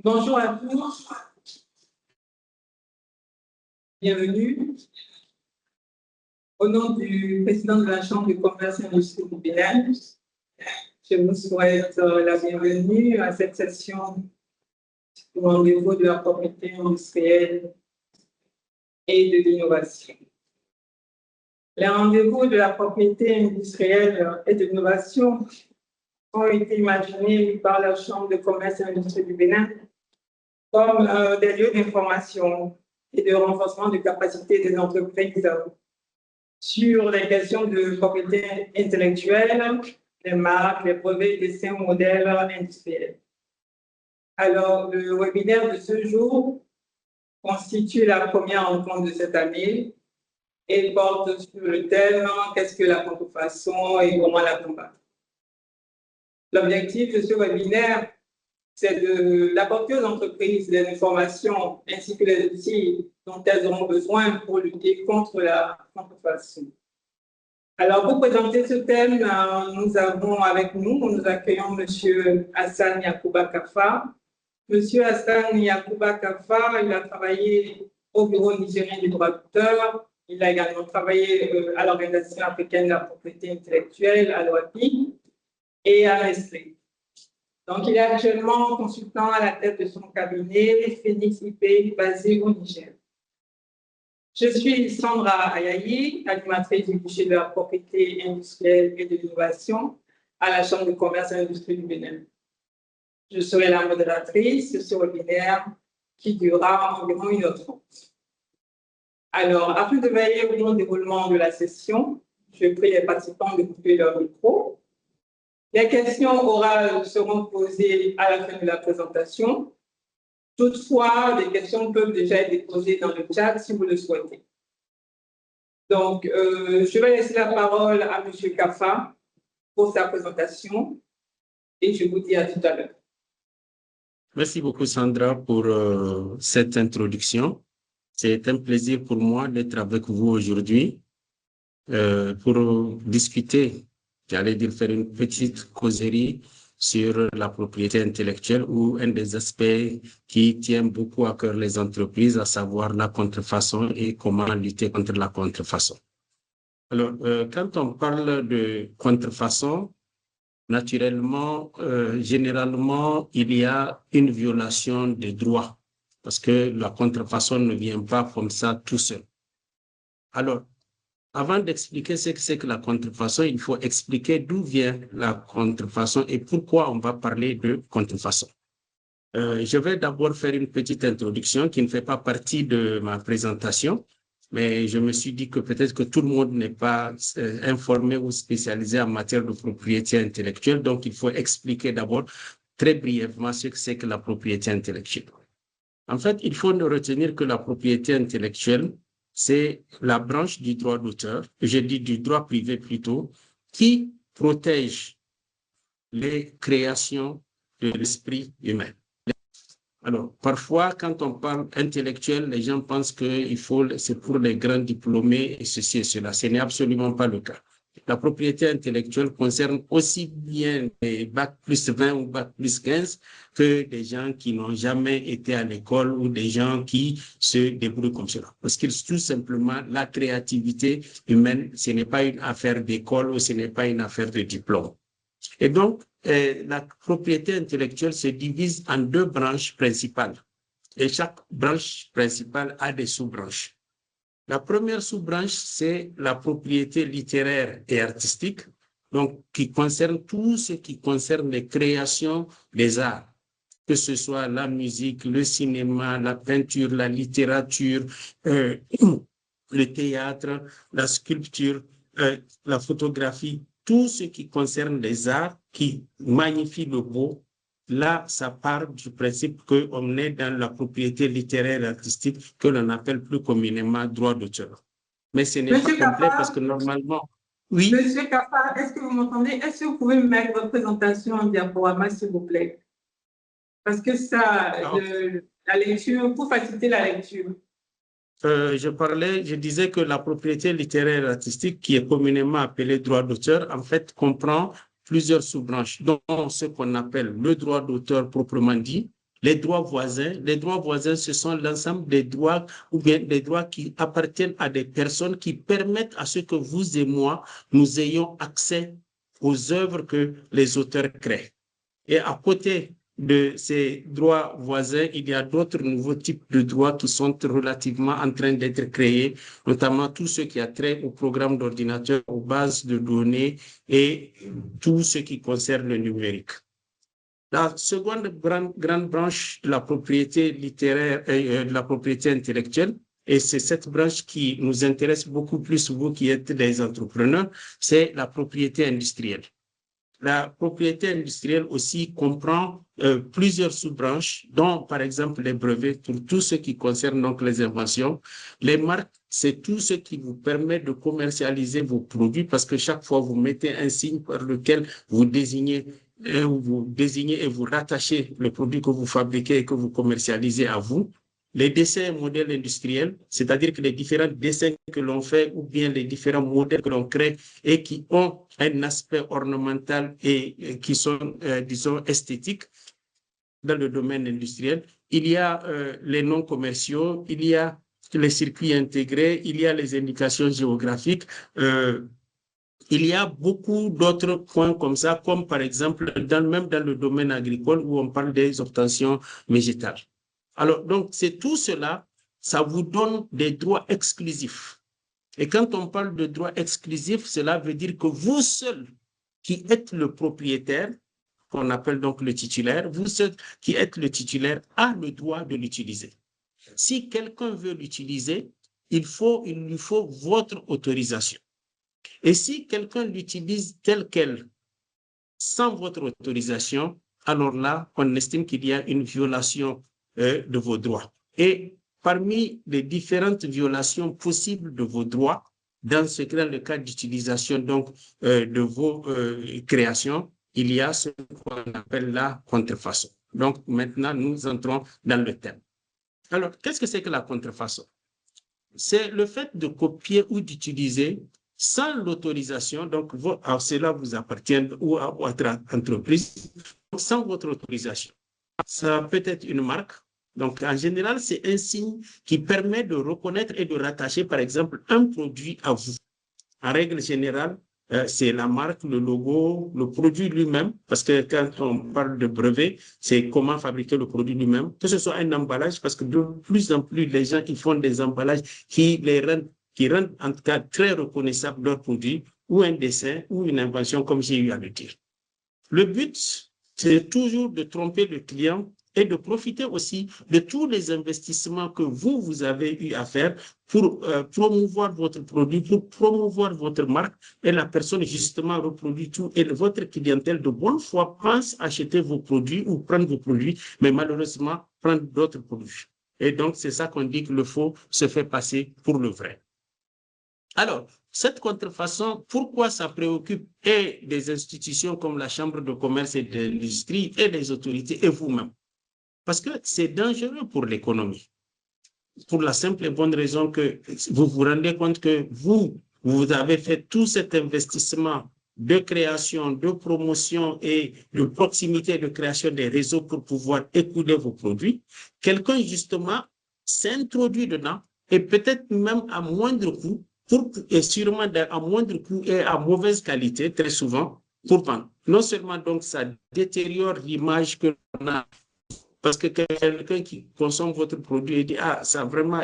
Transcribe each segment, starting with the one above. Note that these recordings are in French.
Bonjour à tous, bienvenue. Au nom du président de la Chambre de commerce et industrie du Bénin, je vous souhaite la bienvenue à cette session au rendez-vous de la propriété industrielle et de l'innovation. Les rendez-vous de la propriété industrielle et de l'innovation ont été imaginés par la Chambre de commerce et industrie du Bénin comme des lieux d'information et de renforcement de capacité des entreprises sur les questions de propriété intellectuelle, les marques, les brevets, dessins, modèles industriels. Alors, le webinaire de ce jour constitue la première rencontre de cette année et porte sur le thème « Qu'est-ce que la contrefaçon et comment la combattre ?» L'objectif de ce webinaire, c'est d'apporter aux entreprises des informations ainsi que les outils dont elles auront besoin pour lutter contre la contrefaçon. Alors, pour présenter ce thème, nous accueillons M. Hassan Yacouba Kaffa. M. Hassan Yacouba Kaffa, il a travaillé au Bureau nigérien du droit d'auteur. Il a également travaillé à l'Organisation africaine de la propriété intellectuelle, à l'OAPI, et à Nestlé. Donc, il est actuellement consultant à la tête de son cabinet, Phoenix IP, basé au Niger. Je suis Sandra Ayayi, animatrice du guichet de la propriété industrielle et de l'innovation à la Chambre de commerce et d'industrie du Bénin. Je serai la modératrice de ce webinaire qui durera environ 1h30. Alors, afin de veiller au bon déroulement de la session, je prie les participants de couper leur micro. Les questions orales seront posées à la fin de la présentation. Toutefois, des questions peuvent déjà être déposées dans le chat si vous le souhaitez. Donc, je vais laisser la parole à M. Kaffa pour sa présentation et je vous dis à tout à l'heure. Merci beaucoup, Sandra, pour cette introduction. C'est un plaisir pour moi d'être avec vous aujourd'hui pour discuter, j'allais dire faire une petite causerie sur la propriété intellectuelle ou un des aspects qui tient beaucoup à cœur les entreprises, à savoir la contrefaçon et comment lutter contre la contrefaçon. Alors, quand on parle de contrefaçon, naturellement, généralement, il y a une violation des droits parce que la contrefaçon ne vient pas comme ça tout seul. Alors, avant d'expliquer ce que c'est que la contrefaçon, il faut expliquer d'où vient la contrefaçon et pourquoi on va parler de contrefaçon. Je vais d'abord faire une petite introduction qui ne fait pas partie de ma présentation, mais je me suis dit que peut-être que tout le monde n'est pas informé ou spécialisé en matière de propriété intellectuelle, donc il faut expliquer d'abord très brièvement ce que c'est que la propriété intellectuelle. En fait, il faut retenir que la propriété intellectuelle, c'est la branche du droit d'auteur, je dis du droit privé plutôt, qui protège les créations de l'esprit humain. Alors, parfois, quand on parle intellectuel, les gens pensent que c'est pour les grands diplômés et ceci et cela. Ce n'est absolument pas le cas. La propriété intellectuelle concerne aussi bien les bac plus 20 ou bac plus 15 que des gens qui n'ont jamais été à l'école ou des gens qui se débrouillent comme cela. Parce que tout simplement, la créativité humaine, ce n'est pas une affaire d'école ou ce n'est pas une affaire de diplôme. Et donc, la propriété intellectuelle se divise en deux branches principales. Et chaque branche principale a des sous-branches. La première sous-branche, c'est la propriété littéraire et artistique, donc qui concerne tout ce qui concerne les créations des arts, que ce soit la musique, le cinéma, la peinture, la littérature, le théâtre, la sculpture, la photographie, tout ce qui concerne les arts qui magnifient le beau. Là, ça part du principe qu'on est dans la propriété littéraire et artistique que l'on appelle plus communément droit d'auteur. Mais ce n'est pas complet parce que normalement... Oui. Monsieur Kaffa, est-ce que vous m'entendez? Est-ce que vous pouvez me mettre votre présentation en diaporama, s'il vous plaît? Parce que ça, la lecture, pour faciliter la lecture. Je disais que la propriété littéraire et artistique, qui est communément appelée droit d'auteur, en fait, comprend plusieurs sous-branches, dont ce qu'on appelle le droit d'auteur proprement dit, les droits voisins. Les droits voisins, ce sont l'ensemble des droits ou bien des droits qui appartiennent à des personnes qui permettent à ce que vous et moi, nous ayons accès aux œuvres que les auteurs créent. Et à côté de ces droits voisins, il y a d'autres nouveaux types de droits qui sont relativement en train d'être créés, notamment tout ce qui a trait au programme d'ordinateur, aux bases de données et tout ce qui concerne le numérique. La seconde grande branche de la propriété littéraire et de la propriété intellectuelle, et c'est cette branche qui nous intéresse beaucoup plus, vous qui êtes des entrepreneurs, c'est la propriété industrielle. La propriété industrielle aussi comprend plusieurs sous-branches, dont par exemple les brevets pour tout ce qui concerne donc les inventions. Les marques, c'est tout ce qui vous permet de commercialiser vos produits parce que chaque fois vous mettez un signe par lequel vous désignez et vous rattachez le produit que vous fabriquez et que vous commercialisez à vous. Les dessins modèles industriels, c'est-à-dire que les différents dessins que l'on fait ou bien les différents modèles que l'on crée et qui ont un aspect ornemental et qui sont, disons, esthétiques dans le domaine industriel. Il y a les non commerciaux, il y a les circuits intégrés, il y a les indications géographiques. Il y a beaucoup d'autres points comme ça, comme par exemple, même dans le domaine agricole où on parle des obtentions végétales. Alors, donc, c'est tout cela, ça vous donne des droits exclusifs. Et quand on parle de droits exclusifs, cela veut dire que vous seul qui êtes le propriétaire, qu'on appelle donc le titulaire, vous seul qui êtes le titulaire a le droit de l'utiliser. Si quelqu'un veut l'utiliser, il lui faut votre autorisation. Et si quelqu'un l'utilise tel quel, sans votre autorisation, alors là, on estime qu'il y a une violation de vos droits. Et parmi les différentes violations possibles de vos droits, dans le cas d'utilisation donc de vos créations, il y a ce qu'on appelle la contrefaçon. Donc maintenant, nous entrons dans le thème. Alors, qu'est-ce que c'est que la contrefaçon? C'est le fait de copier ou d'utiliser sans l'autorisation, donc cela vous appartient ou à votre entreprise, sans votre autorisation. Ça peut être une marque. Donc, en général, c'est un signe qui permet de reconnaître et de rattacher, par exemple, un produit à vous. En règle générale, c'est la marque, le logo, le produit lui-même, parce que quand on parle de brevet, c'est comment fabriquer le produit lui-même, que ce soit un emballage, parce que de plus en plus, les gens qui font des emballages qui rendent en tout cas très reconnaissables leurs produits, ou un dessin, ou une invention, comme j'ai eu à le dire. Le but, c'est toujours de tromper le client et de profiter aussi de tous les investissements que vous avez eu à faire pour promouvoir votre produit, pour promouvoir votre marque, et la personne justement reproduit tout et votre clientèle de bonne foi pense acheter vos produits ou prendre vos produits, mais malheureusement prendre d'autres produits. Et donc, c'est ça qu'on dit que le faux se fait passer pour le vrai. Alors, cette contrefaçon, pourquoi ça préoccupe et des institutions comme la Chambre de commerce et de l'industrie et les autorités et vous-même? Parce que c'est dangereux pour l'économie. Pour la simple et bonne raison que vous vous rendez compte que vous avez fait tout cet investissement de création, de promotion et de proximité de création des réseaux pour pouvoir écouler vos produits. Quelqu'un, justement, s'introduit dedans et peut-être même à moindre coût, et sûrement à moindre coût et à mauvaise qualité, très souvent, pour vendre. Non seulement donc ça détériore l'image que l'on a, parce que quelqu'un qui consomme votre produit et dit « Ah, ça vraiment,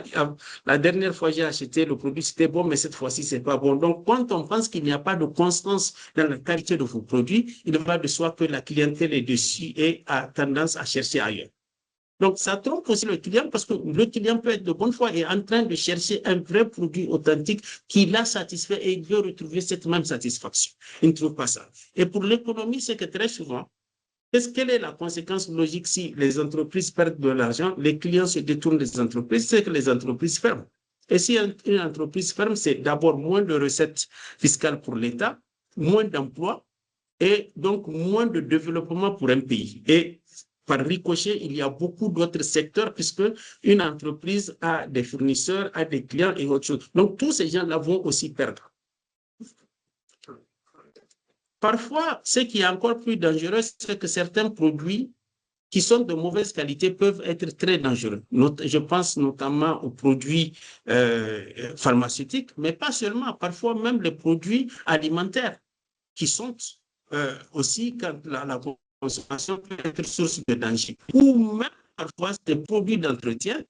la dernière fois j'ai acheté le produit, c'était bon, mais cette fois-ci, c'est pas bon. » Donc, quand on pense qu'il n'y a pas de constance dans la qualité de vos produits, il va de soi que la clientèle est dessus et a tendance à chercher ailleurs. Donc, ça trompe aussi le client parce que le client peut être de bonne foi et en train de chercher un vrai produit authentique qui l'a satisfait et il veut retrouver cette même satisfaction. Il ne trouve pas ça. Et pour l'économie, c'est que très souvent, quelle est la conséquence logique si les entreprises perdent de l'argent, les clients se détournent des entreprises, c'est que les entreprises ferment. Et si une entreprise ferme, c'est d'abord moins de recettes fiscales pour l'État, moins d'emplois et donc moins de développement pour un pays. Et par ricochet, il y a beaucoup d'autres secteurs puisque une entreprise a des fournisseurs, a des clients et autre chose. Donc, tous ces gens-là vont aussi perdre. Parfois, ce qui est encore plus dangereux, c'est que certains produits qui sont de mauvaise qualité peuvent être très dangereux. Je pense notamment aux produits pharmaceutiques, mais pas seulement, parfois même les produits alimentaires qui sont aussi, quand la consommation peut être source de danger. Ou même parfois des produits d'entretien,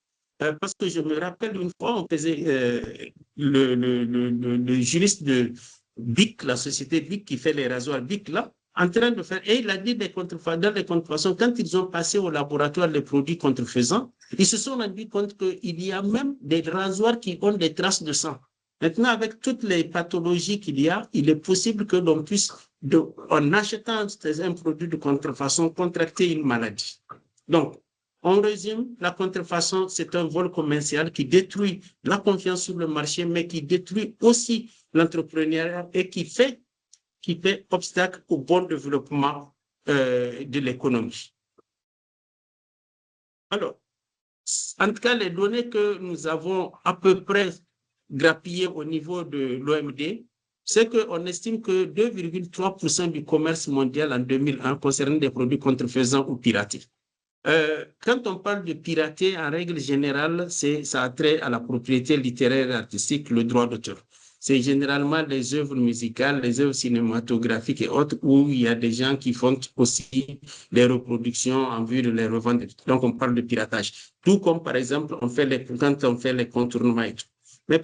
parce que je me rappelle une fois, on faisait le juriste de BIC, la société BIC qui fait les rasoirs BIC là, en train de faire, et il a dit dans les contrefaçons, quand ils ont passé au laboratoire les produits contrefaisants, ils se sont rendus compte qu'il y a même des rasoirs qui ont des traces de sang. Maintenant, avec toutes les pathologies qu'il y a, il est possible que l'on puisse, en achetant un produit de contrefaçon, contracter une maladie. Donc, on résume, la contrefaçon, c'est un vol commercial qui détruit la confiance sur le marché, mais qui détruit aussi l'entrepreneuriat et qui fait obstacle au bon développement de l'économie. Alors, en tout cas, les données que nous avons à peu près grappillées au niveau de l'OMD, c'est qu'on estime que 2,3% du commerce mondial en 2001 concerne des produits contrefaisants ou piratés. Quand on parle de pirater, en règle générale, ça a trait à la propriété littéraire et artistique, le droit d'auteur. C'est généralement les œuvres musicales, les œuvres cinématographiques et autres, où il y a des gens qui font aussi des reproductions en vue de les revendre. Donc, on parle de piratage. Tout comme, par exemple, quand on fait les contournements et tout. Mais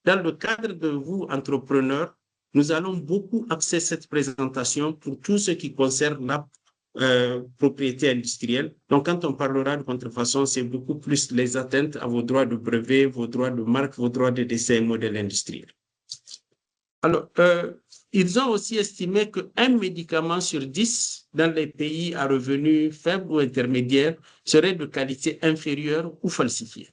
dans le cadre de vous, entrepreneurs, nous allons beaucoup axer cette présentation pour tout ce qui concerne la propriété industrielle. Donc, quand on parlera de contrefaçon, c'est beaucoup plus les atteintes à vos droits de brevet, vos droits de marque, vos droits de dessin et modèle industriel. Alors, ils ont aussi estimé qu'un médicament sur 10 dans les pays à revenus faibles ou intermédiaires serait de qualité inférieure ou falsifié.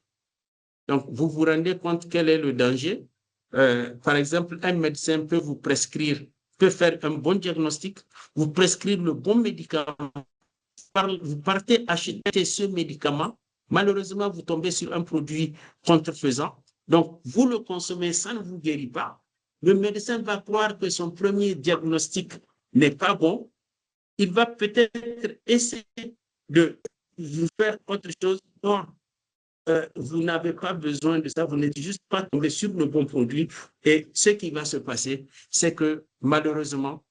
Donc, vous vous rendez compte quel est le danger? Par exemple, un médecin peut vous prescrire, peut faire un bon diagnostic, vous prescrire le bon médicament. Vous partez acheter ce médicament, malheureusement, vous tombez sur un produit contrefaisant. Donc, vous le consommez, ça ne vous guérit pas. Le médecin va croire que son premier diagnostic n'est pas bon. Il va peut-être essayer de vous faire autre chose. Or, vous n'avez pas besoin de ça, vous n'êtes juste pas tombé sur le bon produit. Et ce qui va se passer, c'est que malheureusement,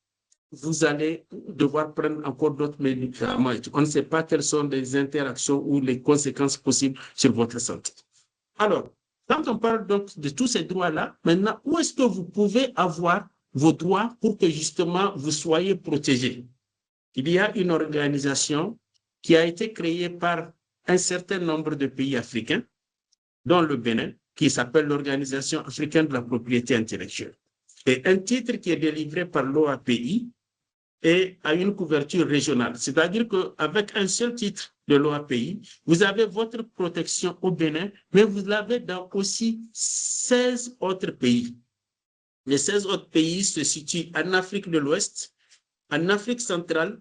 vous allez devoir prendre encore d'autres médicaments. On ne sait pas quelles sont les interactions ou les conséquences possibles sur votre santé. Alors, quand on parle donc de tous ces droits-là, maintenant, où est-ce que vous pouvez avoir vos droits pour que justement vous soyez protégés? Il y a une organisation qui a été créée par un certain nombre de pays africains, dont le Bénin, qui s'appelle l'Organisation africaine de la propriété intellectuelle. Et un titre qui est délivré par l'OAPI et à une couverture régionale. C'est-à-dire qu'avec un seul titre de l'OAPI, vous avez votre protection au Bénin, mais vous l'avez dans aussi 16 autres pays. Les 16 autres pays se situent en Afrique de l'Ouest, en Afrique centrale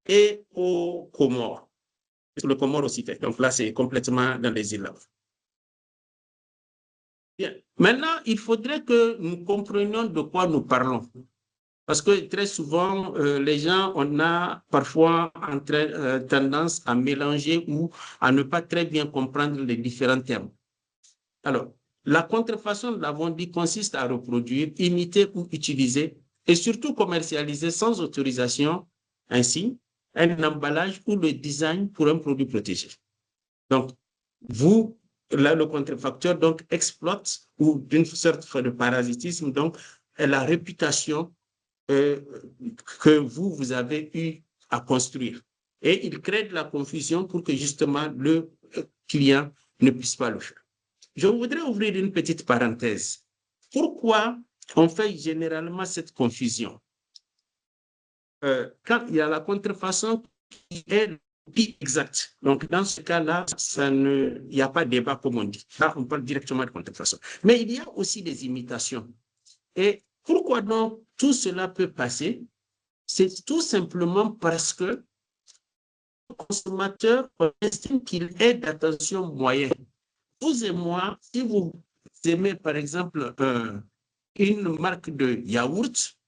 et aux Comores. Le Comore aussi fait. Donc là, c'est complètement dans les îles. Bien. Maintenant, il faudrait que nous comprenions de quoi nous parlons. Parce que très souvent, les gens, on a parfois tendance à mélanger ou à ne pas très bien comprendre les différents termes. Alors, la contrefaçon, nous l'avons dit, consiste à reproduire, imiter ou utiliser et surtout commercialiser sans autorisation ainsi un emballage ou le design pour un produit protégé. Donc, là, le contrefacteur donc, exploite ou d'une sorte de parasitisme, donc, la réputation que vous avez eu à construire. Et il crée de la confusion pour que justement le client ne puisse pas le faire. Je voudrais ouvrir une petite parenthèse. Pourquoi on fait généralement cette confusion? Quand il y a la contrefaçon qui est le prix exact. Donc, dans ce cas-là, il n'y a pas de débat, comme on dit. Là, on parle directement de contrefaçon. Mais il y a aussi des imitations. Et pourquoi donc tout cela peut passer? C'est tout simplement parce que le consommateur estime qu'il est d'attention moyen. Vous et moi, si vous aimez par exemple une marque de yaourt,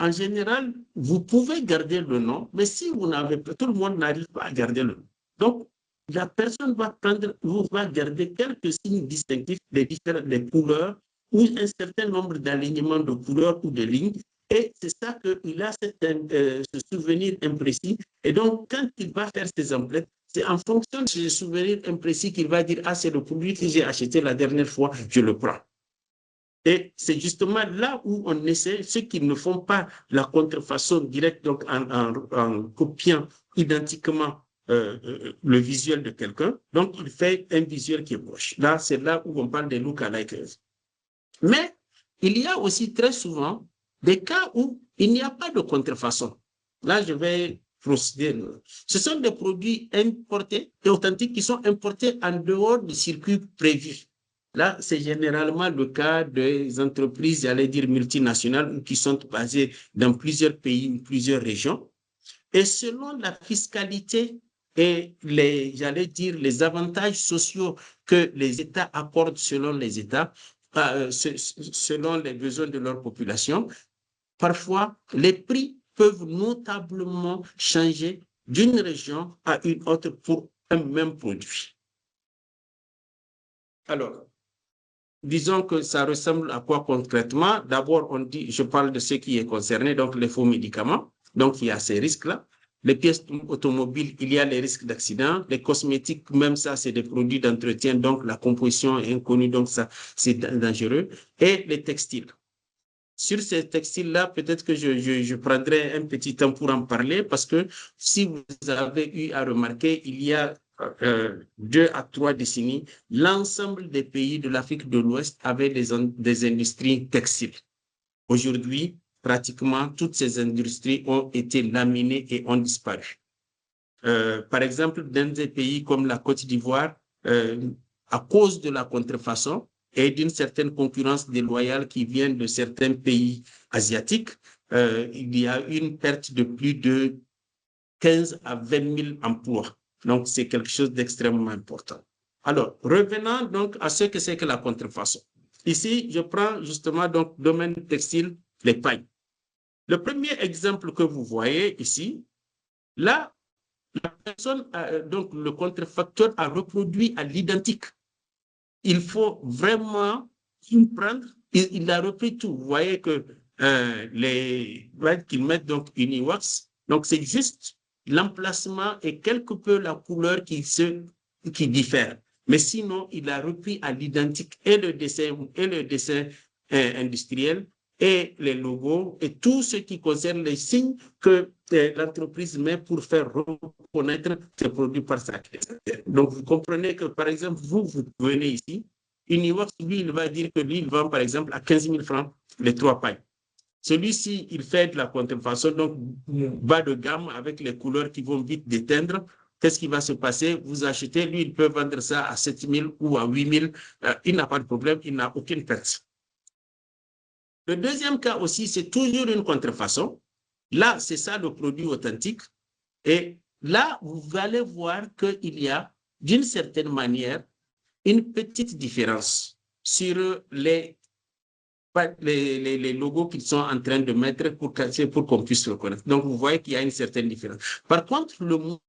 en général, vous pouvez garder le nom, mais si vous n'avez pas, tout le monde n'arrive pas à garder le nom. Donc, la personne va prendre ou va garder quelques signes distinctifs des couleurs ou un certain nombre d'alignements de couleurs ou de lignes. Et c'est ça qu'il a ce souvenir imprécis. Et donc, quand il va faire ses emplettes, c'est en fonction de ce souvenir imprécis qu'il va dire « Ah, c'est le produit que j'ai acheté la dernière fois, je le prends ». Et c'est justement là où on essaie, ceux qui ne font pas la contrefaçon directe, donc en copiant identiquement le visuel de quelqu'un, donc il fait un visuel qui est proche. Là, c'est là où on parle des look-alikers. Mais il y a aussi très souvent des cas où il n'y a pas de contrefaçon. Là, je vais procéder. Ce sont des produits importés et authentiques qui sont importés en dehors du circuit prévu. Là, c'est généralement le cas des entreprises, j'allais dire multinationales, qui sont basées dans plusieurs pays, plusieurs régions. Et selon la fiscalité et j'allais dire, les avantages sociaux que les États accordent selon les États, selon les besoins de leur population, parfois les prix peuvent notablement changer d'une région à une autre pour un même produit. Alors, disons que ça ressemble à quoi concrètement? D'abord, je parle de ce qui est concerné, donc les faux médicaments. Donc, il y a ces risques-là. Les pièces automobiles, il y a les risques d'accident. Les cosmétiques, même ça, c'est des produits d'entretien, donc la composition est inconnue, donc ça, c'est dangereux. Et les textiles. Sur ces textiles-là, peut-être que je prendrai un petit temps pour en parler parce que si vous avez eu à remarquer, il y a 2 à 3 décennies, l'ensemble des pays de l'Afrique de l'Ouest avaient des industries textiles. Aujourd'hui, pratiquement toutes ces industries ont été laminées et ont disparu. Par exemple, dans des pays comme la Côte d'Ivoire, à cause de la contrefaçon et d'une certaine concurrence déloyale qui vient de certains pays asiatiques, il y a une perte de plus de 15 à 20 000 emplois. Donc, c'est quelque chose d'extrêmement important. Alors, revenons donc à ce que c'est que la contrefaçon. Ici, je prends justement donc domaine textile, les pailles. Le premier exemple que vous voyez ici, là, la personne, donc le contrefacteur a reproduit à l'identique. Il faut vraiment comprendre, il a repris tout. Vous voyez que qu'ils mettent donc Uniwax, donc c'est juste l'emplacement et quelque peu la couleur qui diffère. Mais sinon, il a repris à l'identique et le dessin industriel et les logos et tout ce qui concerne les signes que l'entreprise met pour faire reconnaître ses produits par sa clé. Donc, vous comprenez que, par exemple, vous venez ici, Uniworks, lui, il va dire que lui, il vend, par exemple, à 15 000 francs les 3 pailles. Celui-ci, il fait de la contrefaçon, donc bas de gamme avec les couleurs qui vont vite déteindre. Qu'est-ce qui va se passer? Vous achetez, lui, il peut vendre ça à 7 000 ou à 8 000. Il n'a pas de problème, il n'a aucune perte. Le deuxième cas aussi, c'est toujours une contrefaçon. Là, c'est ça le produit authentique. Et là, vous allez voir qu'il y a, d'une certaine manière, une petite différence sur les logos qu'ils sont en train de mettre pour qu'on puisse le reconnaître. Donc, vous voyez qu'il y a une certaine différence. Par contre, le mot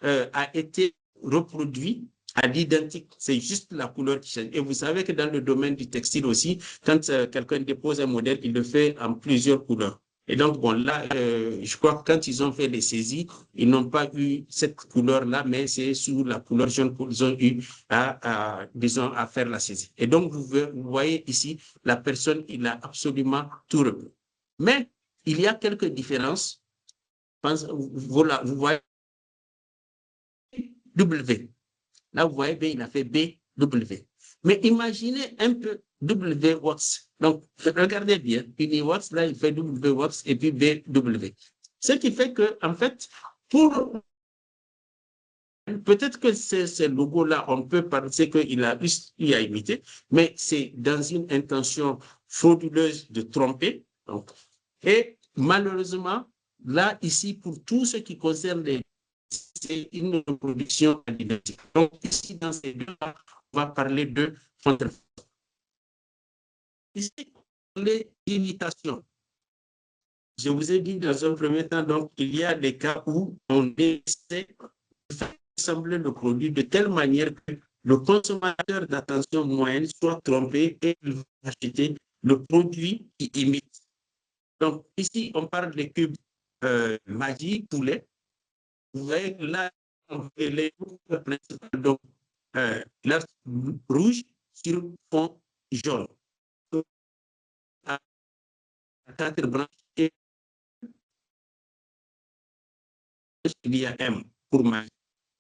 a été reproduit à l'identique. C'est juste la couleur qui change. Et vous savez que dans le domaine du textile aussi, quand quelqu'un dépose un modèle, il le fait en plusieurs couleurs. Et donc, bon, là, je crois que quand ils ont fait les saisies, ils n'ont pas eu cette couleur-là, mais c'est sous la couleur jaune qu'ils ont eu disons, à faire la saisie. Et donc, vous voyez ici, la personne, il a absolument tout repris. Mais il y a quelques différences. Voilà, vous voyez W. Là, vous voyez bien, il a fait BW. Mais imaginez un peu WWorks. Donc, regardez bien. Uniworks, là, il fait WWorks et puis BW. Ce qui fait que, en fait, peut-être que ces logos-là, on peut penser qu'il a imité, mais c'est dans une intention frauduleuse de tromper. Donc, et malheureusement, là, ici, pour tout ce qui concerne c'est une reproduction identique. Donc, ici, dans ces deux cas, on va parler de contrefaçon. Ici, les imitations. Je vous ai dit dans un premier temps, donc, il y a des cas où on essaie de faire assembler le produit de telle manière que le consommateur d'attention moyenne soit trompé et il va acheter le produit qui imite. Donc, ici, on parle des cubes Maggi, poulet. Vous voyez que là, les principales, donc, l'œuf rouge sur fond jaune. À 4 branches, et il y a M pour Maggi.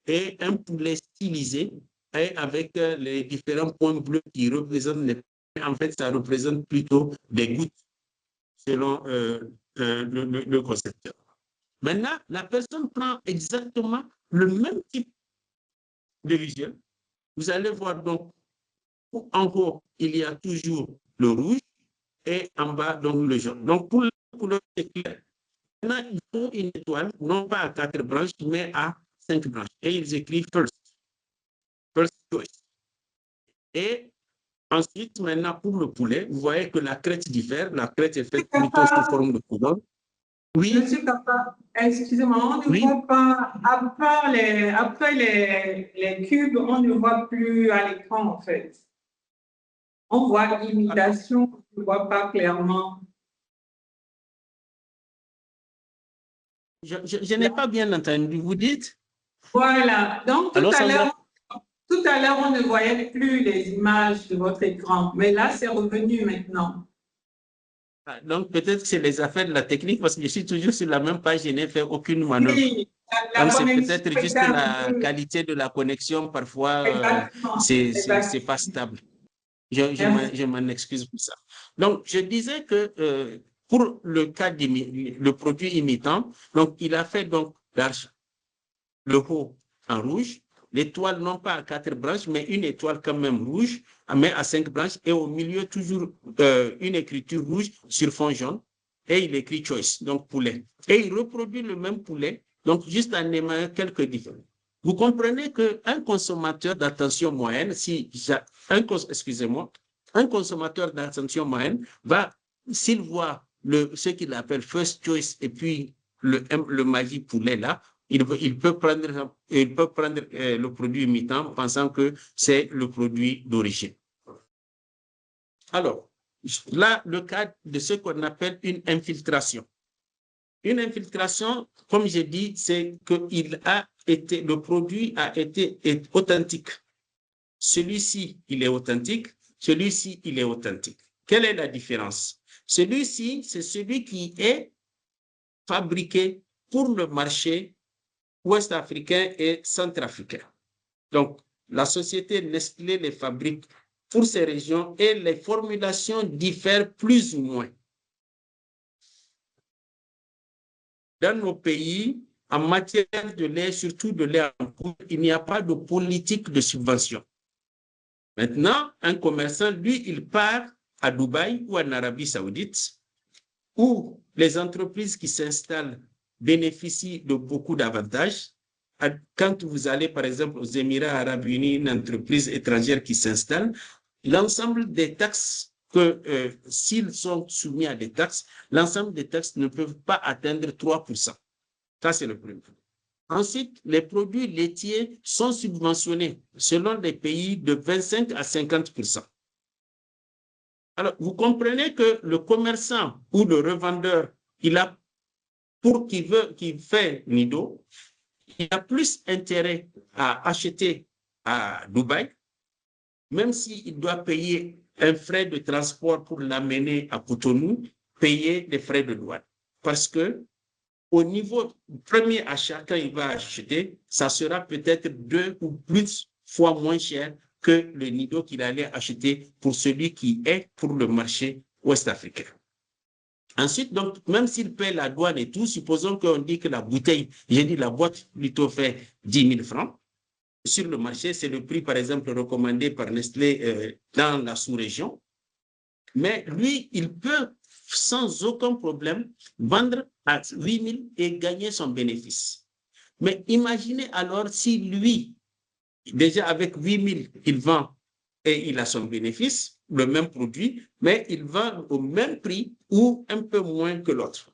Et un poulet stylisé et avec les différents points bleus qui représentent les... En fait, ça représente plutôt des gouttes selon le concepteur. Maintenant, la personne prend exactement le même type de visuel. Vous allez voir donc, en haut, il y a toujours le rouge et en bas, donc le jaune. Donc, pour la couleur, c'est clair. Maintenant, il faut une étoile, non pas à 4 branches, mais à 5 branches. Et ils écrivent first choice. Et ensuite, maintenant, pour le poulet, vous voyez que la crête diffère. La crête est faite plutôt sous forme de couronne. Oui. Monsieur Kappa, excusez-moi, on ne voit pas, après les cubes, on ne voit plus à l'écran, en fait. On voit imitation, on ne voit pas clairement. Je n'ai pas bien entendu, vous dites? Voilà, donc tout à l'heure, on ne voyait plus les images de votre écran, mais là, c'est revenu maintenant. Donc, peut-être que c'est les affaires de la technique, parce que je suis toujours sur la même page, je n'ai fait aucune manœuvre. Oui, donc, c'est peut-être juste la qualité de la connexion, parfois, c'est pas stable. Je m'en excuse pour ça. Donc, je disais que pour le cas le produit imitant, donc, il a fait donc le haut en rouge, l'étoile non pas à 4 branches, mais une étoile quand même rouge, mais à 5 branches, et au milieu toujours une écriture rouge sur fond jaune, et il écrit choice, donc poulet. Et il reproduit le même poulet, donc juste en émettant quelques différences. Vous comprenez qu'un consommateur d'attention moyenne, excusez-moi, un consommateur d'attention moyenne va, s'il voit ce qu'il appelle first choice et puis le Maggi poulet là, il peut prendre le produit imitant pensant que c'est le produit d'origine. Alors, là, le cas de ce qu'on appelle une infiltration. Une infiltration, comme j'ai dit, c'est que le produit est authentique. Celui-ci, il est authentique. Celui-ci, il est authentique. Quelle est la différence? Celui-ci, c'est celui qui est fabriqué pour le marché ouest-africain et centrafricain. Donc, la société Nestlé les fabrique pour ces régions et les formulations diffèrent plus ou moins. Dans nos pays, en matière de lait, surtout de lait en poudre, il n'y a pas de politique de subvention. Maintenant, un commerçant, lui, il part à Dubaï ou en Arabie Saoudite, où les entreprises qui s'installent bénéficient de beaucoup d'avantages. Quand vous allez, par exemple, aux Émirats arabes unis, une entreprise étrangère qui s'installe, l'ensemble des taxes s'ils sont soumis à des taxes, l'ensemble des taxes ne peuvent pas atteindre 3%. Ça, c'est le premier. Ensuite, les produits laitiers sont subventionnés selon les pays de 25 à 50%. Alors, vous comprenez que le commerçant ou le revendeur, qui fait Nido, il a plus intérêt à acheter à Dubaï, même s'il doit payer un frais de transport pour l'amener à Cotonou, payer des frais de douane. Parce que au niveau premier achat, quand il va acheter, ça sera peut-être 2 ou plus fois moins cher que le Nido qu'il allait acheter pour celui qui est pour le marché ouest-africain. Ensuite, donc, même s'il paie la douane et tout, supposons qu'on dit que la bouteille, j'ai dit la boîte plutôt fait 10 000 francs. Sur le marché, c'est le prix, par exemple, recommandé par Nestlé dans la sous-région. Mais lui, il peut sans aucun problème vendre à 8 000 et gagner son bénéfice. Mais imaginez alors si lui, déjà avec 8 000, il vend et il a son bénéfice, le même produit, mais il vend au même prix ou un peu moins que l'autre.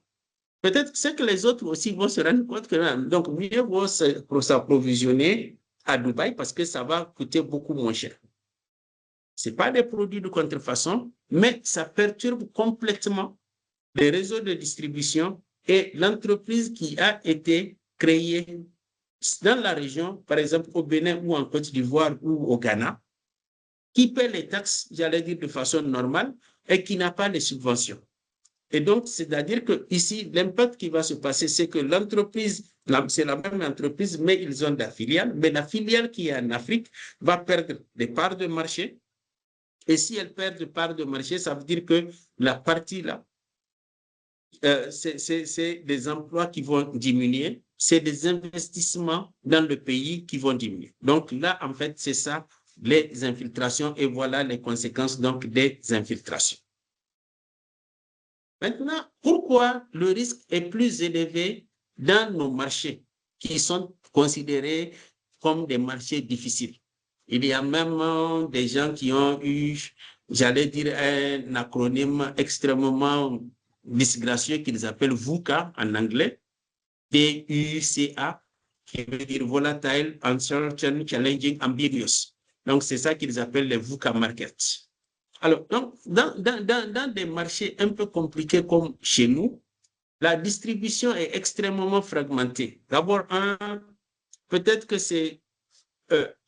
peut-être que c'est que les autres aussi vont se rendre compte que donc mieux vaut s'approvisionner à Dubaï parce que ça va coûter beaucoup moins cher. Ce n'est pas des produits de contrefaçon, mais ça perturbe complètement les réseaux de distribution et l'entreprise qui a été créée dans la région, par exemple au Bénin ou en Côte d'Ivoire ou au Ghana, qui paie les taxes, j'allais dire, de façon normale et qui n'a pas les subventions. Et donc, c'est-à-dire que ici, l'impact qui va se passer, c'est que l'entreprise, c'est la même entreprise, mais ils ont la filiale, mais la filiale qui est en Afrique va perdre des parts de marché. Et si elle perd des parts de marché, ça veut dire que la partie là, c'est des emplois qui vont diminuer, c'est des investissements dans le pays qui vont diminuer. Donc là, en fait, c'est ça, les infiltrations, et voilà les conséquences donc des infiltrations. Maintenant, pourquoi le risque est plus élevé dans nos marchés qui sont considérés comme des marchés difficiles? Il y a même des gens qui ont eu, j'allais dire, un acronyme extrêmement disgracieux qu'ils appellent VUCA en anglais, VUCA, qui veut dire Volatile, Uncertain, Challenging, Ambiguous. Donc, c'est ça qu'ils appellent les VUCA markets. Alors, donc, dans des marchés un peu compliqués comme chez nous, la distribution est extrêmement fragmentée. D'abord, peut-être que c'est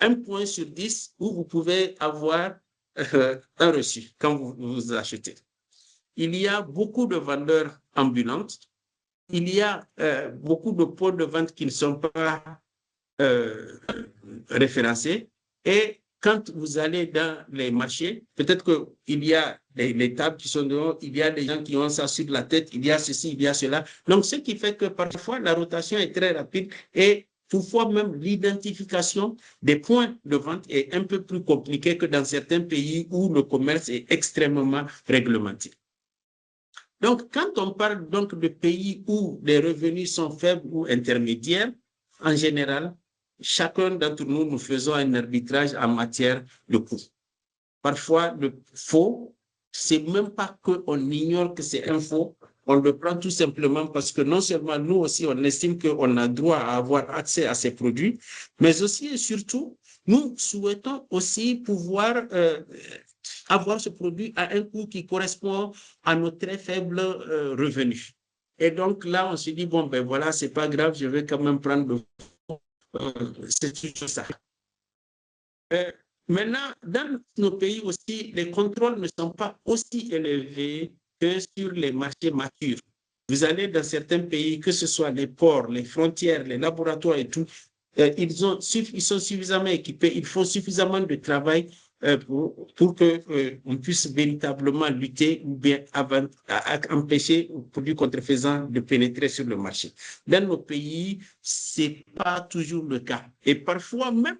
1 point sur 10 où vous pouvez avoir un reçu quand vous achetez. Il y a beaucoup de vendeurs ambulants. Il y a beaucoup de points de vente qui ne sont pas référencés. Et quand vous allez dans les marchés, peut-être qu'il y a les tables qui sont dehors, il y a des gens qui ont ça sur la tête, il y a ceci, il y a cela. Donc, ce qui fait que parfois, la rotation est très rapide et parfois même l'identification des points de vente est un peu plus compliquée que dans certains pays où le commerce est extrêmement réglementé. Donc, quand on parle donc de pays où les revenus sont faibles ou intermédiaires, en général, chacun d'entre nous, nous faisons un arbitrage en matière de coût. Parfois, le faux, c'est même pas qu'on ignore que c'est un faux, on le prend tout simplement parce que non seulement nous aussi, on estime qu'on a droit à avoir accès à ces produits, mais aussi et surtout, nous souhaitons aussi pouvoir avoir ce produit à un coût qui correspond à nos très faibles revenus. Et donc là, on se dit, bon, ben voilà, c'est pas grave, je vais quand même prendre le c'est toujours ça. Maintenant, dans nos pays aussi, les contrôles ne sont pas aussi élevés que sur les marchés matures. Vous allez dans certains pays, que ce soit les ports, les frontières, les laboratoires et tout, ils sont suffisamment équipés, ils font suffisamment de travail pour qu'on puisse véritablement lutter ou bien empêcher les produits contrefaisants de pénétrer sur le marché. Dans nos pays, ce n'est pas toujours le cas. Et parfois même,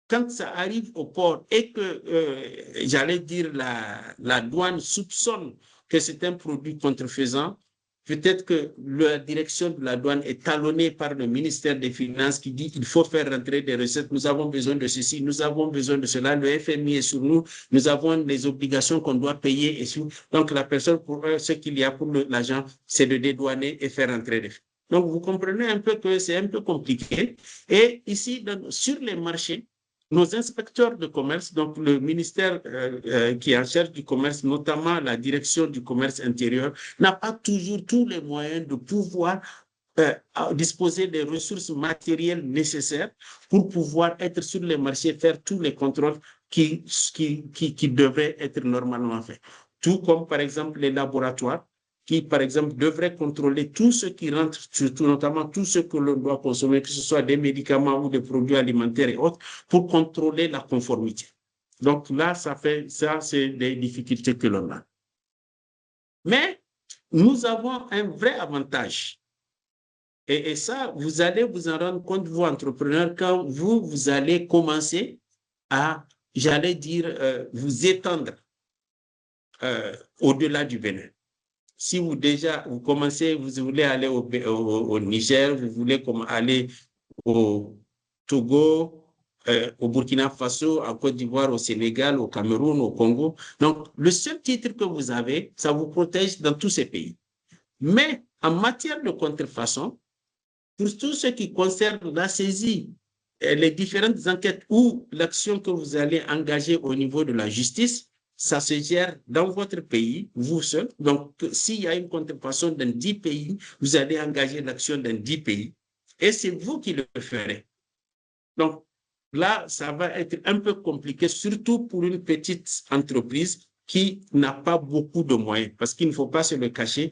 quand ça arrive au port et que, j'allais dire, la douane soupçonne que c'est un produit contrefaisant, peut-être que la direction de la douane est talonnée par le ministère des Finances qui dit qu'il faut faire rentrer des recettes, nous avons besoin de ceci, nous avons besoin de cela, le FMI est sur nous, nous avons des obligations qu'on doit payer. Donc, la personne, pour eux, ce qu'il y a pour l'argent, c'est de dédouaner et faire rentrer des fonds. Donc, vous comprenez un peu que c'est un peu compliqué. Et ici, sur les marchés, nos inspecteurs de commerce, donc le ministère qui est en charge du commerce, notamment la direction du commerce intérieur, n'a pas toujours tous les moyens de pouvoir disposer des ressources matérielles nécessaires pour pouvoir être sur les marchés, faire tous les contrôles qui devraient être normalement faits. Tout comme, par exemple, les laboratoires qui, par exemple, devraient contrôler tout ce qui rentre, surtout notamment tout ce que l'on doit consommer, que ce soit des médicaments ou des produits alimentaires et autres, pour contrôler la conformité. Donc là, ça, c'est des difficultés que l'on a. Mais nous avons un vrai avantage. Et ça, vous allez vous en rendre compte, vous, entrepreneurs, quand vous allez commencer à, j'allais dire, vous étendre au-delà du Bénin. Si vous commencez, vous voulez aller au Niger, vous voulez aller au Togo, au Burkina Faso, en Côte d'Ivoire, au Sénégal, au Cameroun, au Congo. Donc, le seul titre que vous avez, ça vous protège dans tous ces pays. Mais En matière de contrefaçon, pour tout ce qui concerne la saisie, les différentes enquêtes ou l'action que vous allez engager au niveau de la justice, ça se gère dans votre pays, vous seul. Donc, s'il y a une contrefaçon dans 10 pays, vous allez engager l'action dans 10 pays et c'est vous qui le ferez. Donc, là, ça va être un peu compliqué, surtout pour une petite entreprise qui n'a pas beaucoup de moyens, parce qu'il ne faut pas se le cacher.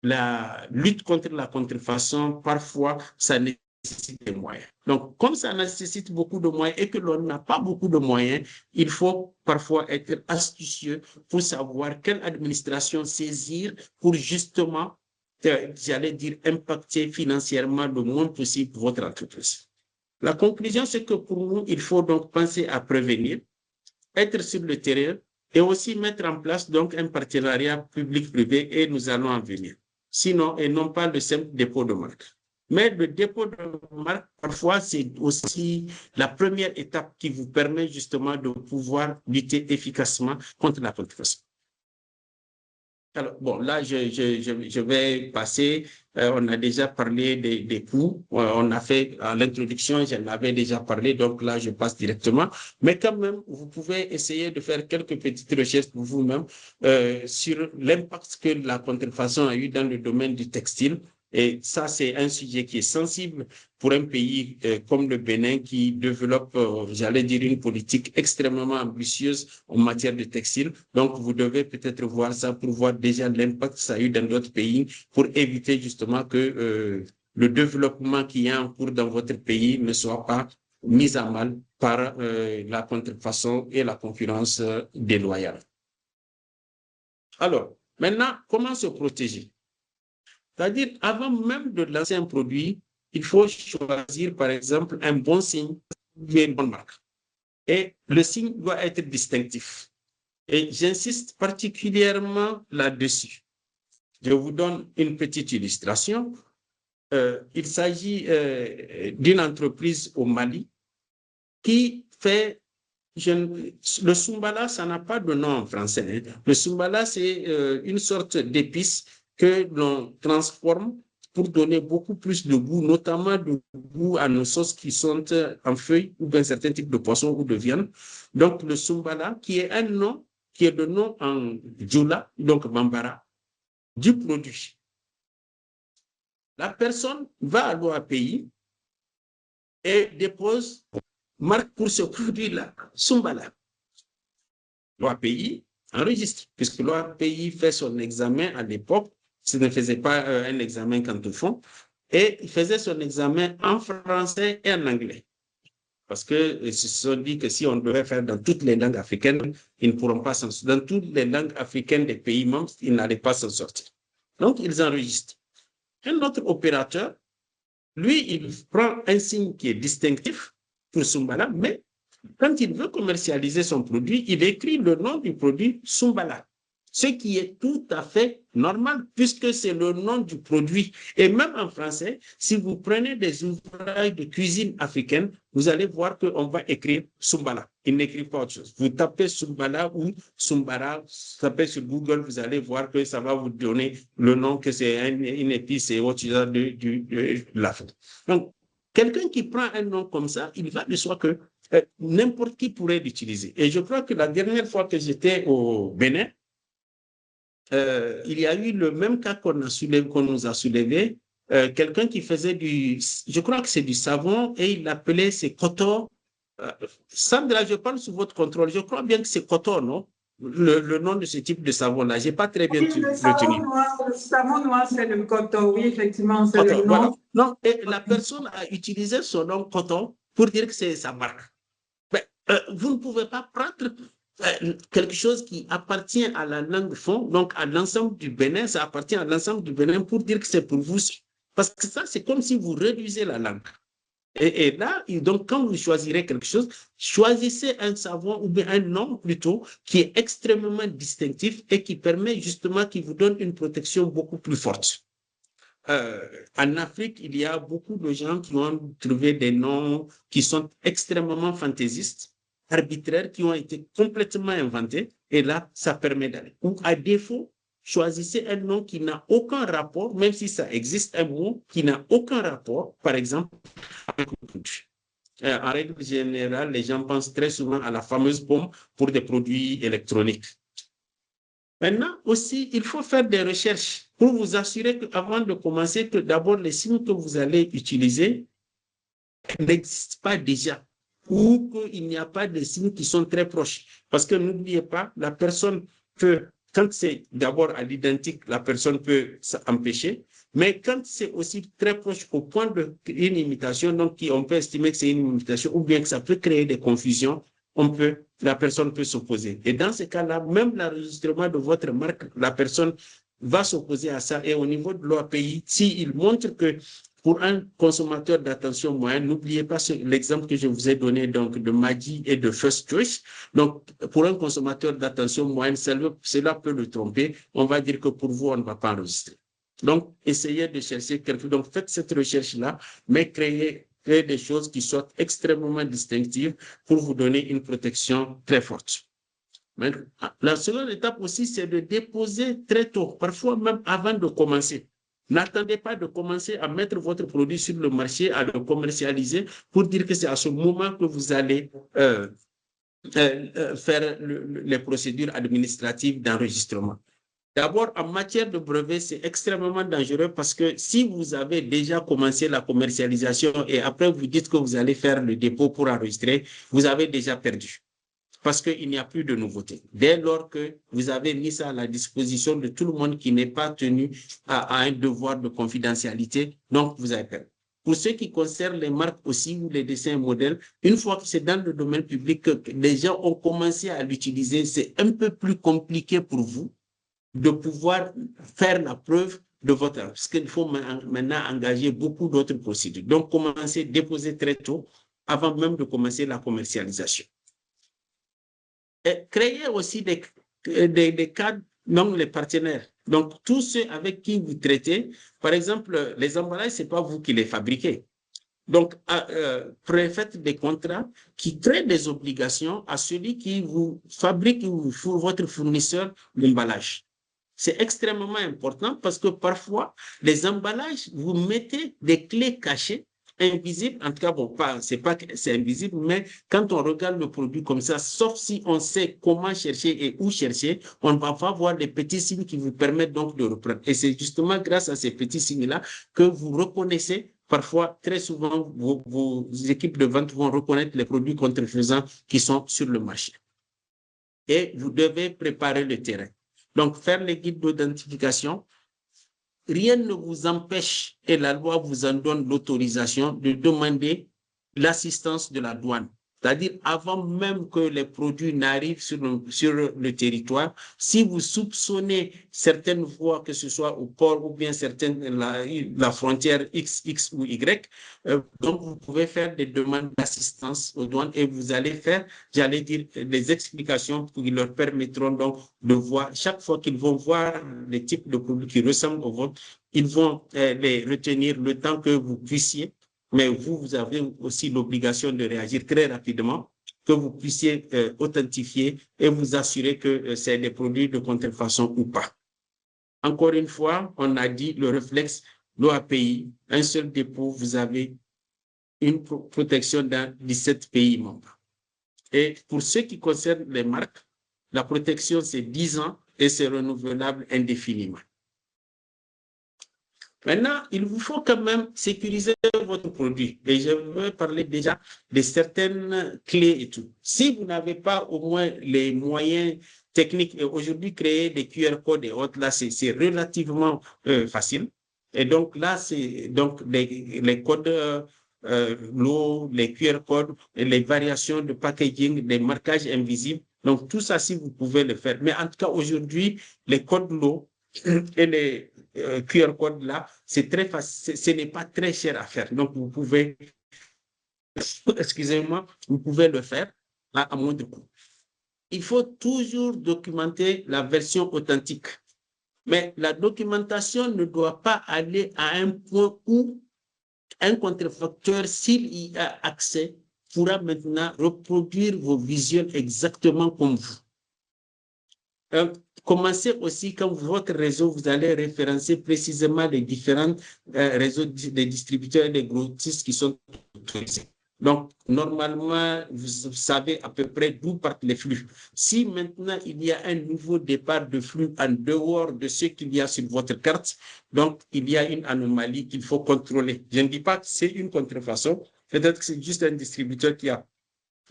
La lutte contre la contrefaçon, parfois, ça nécessite des moyens. Donc, comme ça nécessite beaucoup de moyens et que l'on n'a pas beaucoup de moyens, il faut parfois être astucieux pour savoir quelle administration saisir pour justement, j'allais dire, impacter financièrement le moins possible votre entreprise. La conclusion, c'est que pour nous, il faut donc penser à prévenir, être sur le terrain et aussi mettre en place donc un partenariat public-privé et nous allons en venir. Sinon, et non pas le simple dépôt de marque. Mais le dépôt de marque, parfois, c'est aussi la première étape qui vous permet justement de pouvoir lutter efficacement contre la contrefaçon. Alors, bon, là, je vais passer. On a déjà parlé des coûts. On a fait à l'introduction, j'en avais déjà parlé. Donc là, je passe directement. Mais quand même, vous pouvez essayer de faire quelques petites recherches pour vous-même sur l'impact que la contrefaçon a eu dans le domaine du textile. Et ça, c'est un sujet qui est sensible pour un pays comme le Bénin qui développe, j'allais dire, une politique extrêmement ambitieuse en matière de textile. Donc, vous devez peut-être voir ça pour voir déjà l'impact que ça a eu dans d'autres pays pour éviter justement que le développement qui est en cours dans votre pays ne soit pas mis à mal par la contrefaçon et la concurrence déloyale. Alors, maintenant, comment se protéger? C'est-à-dire, avant même de lancer un produit, il faut choisir, par exemple, un bon signe qui est une bonne marque. Et le signe doit être distinctif. Et j'insiste particulièrement là-dessus. Je vous donne une petite illustration. Il s'agit d'une entreprise au Mali qui fait... le Soumbala, ça n'a pas de nom en français. Le Soumbala, c'est une sorte d'épice que l'on transforme pour donner beaucoup plus de goût, notamment de goût à nos sauces qui sont en feuilles ou bien certains types de poissons ou de viande. Donc, le Soumbala, qui est un nom, qui est le nom en Djoula, donc Bambara, du produit. La personne va à l'OAPI et dépose marque pour ce produit-là, Soumbala. L'OAPI enregistre, puisque l'OAPI fait son examen à l'époque, ce ne faisait pas un examen quand au fond, et il faisait son examen en français et en anglais. Parce qu'ils se sont dit que si on devait faire dans toutes les langues africaines, ils ne pourront pas s'en sortir. Dans toutes les langues africaines des pays membres, ils n'allaient pas s'en sortir. Donc, ils enregistrent. Un autre opérateur, lui, il prend un signe qui est distinctif pour Soumbala, mais quand il veut commercialiser son produit, il écrit le nom du produit Soumbala, ce qui est tout à fait normal puisque c'est le nom du produit. Et même en français, si vous prenez des ouvrages de cuisine africaine, vous allez voir qu'on va écrire Soumbala. Il n'écrit pas autre chose. Vous tapez Soumbala ou Soumbara, tapez sur Google, vous allez voir que ça va vous donner le nom que c'est une épice et autre chose de l'Afrique. Donc, quelqu'un qui prend un nom comme ça, il va de soi que n'importe qui pourrait l'utiliser. Et je crois que la dernière fois que j'étais au Bénin, il y a eu le même cas qu'on nous a soulevé, quelqu'un qui faisait je crois que c'est du savon et il l'appelait c'est coton. Sandra, je parle sous votre contrôle, je crois bien que c'est coton, non? Le nom de ce type de savon-là, je n'ai pas très bien retenu. Le savon noir, c'est le coton, oui, effectivement, c'est le nom. Voilà. Non, et la personne a utilisé son nom coton pour dire que c'est sa marque. Mais, vous ne pouvez pas prendre quelque chose qui appartient à la langue fond, donc à l'ensemble du Bénin, ça appartient à l'ensemble du Bénin pour dire que c'est pour vous. Parce que ça, c'est comme si vous réduisez la langue. Et là, donc, quand vous choisirez quelque chose, choisissez un savon ou bien un nom plutôt qui est extrêmement distinctif et qui permet justement, qui vous donne une protection beaucoup plus forte. En Afrique, il y a beaucoup de gens qui ont trouvé des noms qui sont extrêmement fantaisistes, arbitraires, qui ont été complètement inventés. Et là, ça permet d'aller. Ou à défaut, choisissez un nom qui n'a aucun rapport, même si ça existe un mot qui n'a aucun rapport, par exemple, avec le produit. En règle générale, les gens pensent très souvent à la fameuse pomme pour des produits électroniques. Maintenant aussi, il faut faire des recherches pour vous assurer qu'avant de commencer, que d'abord les signes que vous allez utiliser n'existent pas déjà ou qu'il n'y a pas de signes qui sont très proches. Parce que n'oubliez pas, la personne peut, quand c'est d'abord à l'identique, la personne peut s'empêcher, mais quand c'est aussi très proche au point d'une imitation, donc on peut estimer que c'est une imitation ou bien que ça peut créer des confusions, la personne peut s'opposer. Et dans ce cas-là, même l'enregistrement de votre marque, la personne va s'opposer à ça. Et au niveau de l'OAPI, s'il montre que pour un consommateur d'attention moyenne, n'oubliez pas l'exemple que je vous ai donné donc, de Maggi et de First Choice. Donc, pour un consommateur d'attention moyenne, cela peut le tromper. On va dire que pour vous, on ne va pas enregistrer. Donc, essayez de chercher quelque chose. Donc, faites cette recherche-là, mais créez des choses qui soient extrêmement distinctives pour vous donner une protection très forte. Mais la seconde étape aussi, c'est de déposer très tôt, parfois même avant de commencer. N'attendez pas de commencer à mettre votre produit sur le marché, à le commercialiser, pour dire que c'est à ce moment que vous allez faire les procédures administratives d'enregistrement. D'abord, en matière de brevets, c'est extrêmement dangereux parce que si vous avez déjà commencé la commercialisation et après vous dites que vous allez faire le dépôt pour enregistrer, vous avez déjà perdu parce qu'il n'y a plus de nouveauté. Dès lors que vous avez mis ça à la disposition de tout le monde qui n'est pas tenu à un devoir de confidentialité, donc vous avez perdu. Pour ce qui concerne les marques aussi ou les dessins modèles, une fois que c'est dans le domaine public que les gens ont commencé à l'utiliser, c'est un peu plus compliqué pour vous de pouvoir faire la preuve de votre art, parce qu'il faut maintenant engager beaucoup d'autres procédures. Donc, commencez, déposer très tôt, avant même de commencer la commercialisation. Et créer aussi des cadres, non les partenaires. Donc, tous ceux avec qui vous traitez, par exemple, les emballages, ce n'est pas vous qui les fabriquez. Donc, faites des contrats qui créent des obligations à celui qui vous fabrique ou votre fournisseur d'emballage. C'est extrêmement important parce que parfois, les emballages, vous mettez des clés cachées, invisibles. En tout cas, bon, c'est pas que c'est invisible, mais quand on regarde le produit comme ça, sauf si on sait comment chercher et où chercher, on ne va pas voir les petits signes qui vous permettent donc de reprendre. Et c'est justement grâce à ces petits signes-là que vous reconnaissez. Parfois, très souvent, vos équipes de vente vont reconnaître les produits contrefaisants qui sont sur le marché. Et vous devez préparer le terrain. Donc, faire les guides d'identification, rien ne vous empêche, et la loi vous en donne l'autorisation, de demander l'assistance de la douane. C'est-à-dire, avant même que les produits n'arrivent sur le territoire, si vous soupçonnez certaines voies, que ce soit au port ou bien la frontière X ou Y, donc vous pouvez faire des demandes d'assistance aux douanes et vous allez faire, j'allais dire, des explications qui leur permettront donc de voir, chaque fois qu'ils vont voir les types de produits qui ressemblent au vôtre, ils vont les retenir le temps que vous puissiez. Mais vous avez aussi l'obligation de réagir très rapidement, que vous puissiez authentifier et vous assurer que c'est des produits de contrefaçon ou pas. Encore une fois, on a dit le réflexe, l'OAPI, un seul dépôt, vous avez une protection dans 17 pays membres. Et pour ce qui concerne les marques, la protection, c'est 10 ans et c'est renouvelable indéfiniment. Maintenant, il vous faut quand même sécuriser votre produit. Et je veux parler déjà de certaines clés et tout. Si vous n'avez pas au moins les moyens techniques, et aujourd'hui, créer des QR codes et autres, là, c'est relativement facile. Et donc là, c'est donc les codes l'eau, les QR codes, les variations de packaging, les marquages invisibles. Donc tout ça, si vous pouvez le faire. Mais en tout cas, aujourd'hui, les codes l'eau et les QR codes là, c'est très facile, ce n'est pas très cher à faire. Donc, vous pouvez, excusez-moi, vous pouvez le faire à moindre coût. Il faut toujours documenter la version authentique. Mais la documentation ne doit pas aller à un point où un contrefacteur, s'il y a accès, pourra maintenant reproduire vos visuels exactement comme vous. Commencez aussi, quand votre réseau, vous allez référencer précisément les différents réseaux des distributeurs et des grossistes qui sont autorisés. Donc, normalement, vous savez à peu près d'où partent les flux. Si maintenant, il y a un nouveau départ de flux en dehors de ce qu'il y a sur votre carte, donc il y a une anomalie qu'il faut contrôler. Je ne dis pas que c'est une contrefaçon, peut-être que c'est juste un distributeur qui a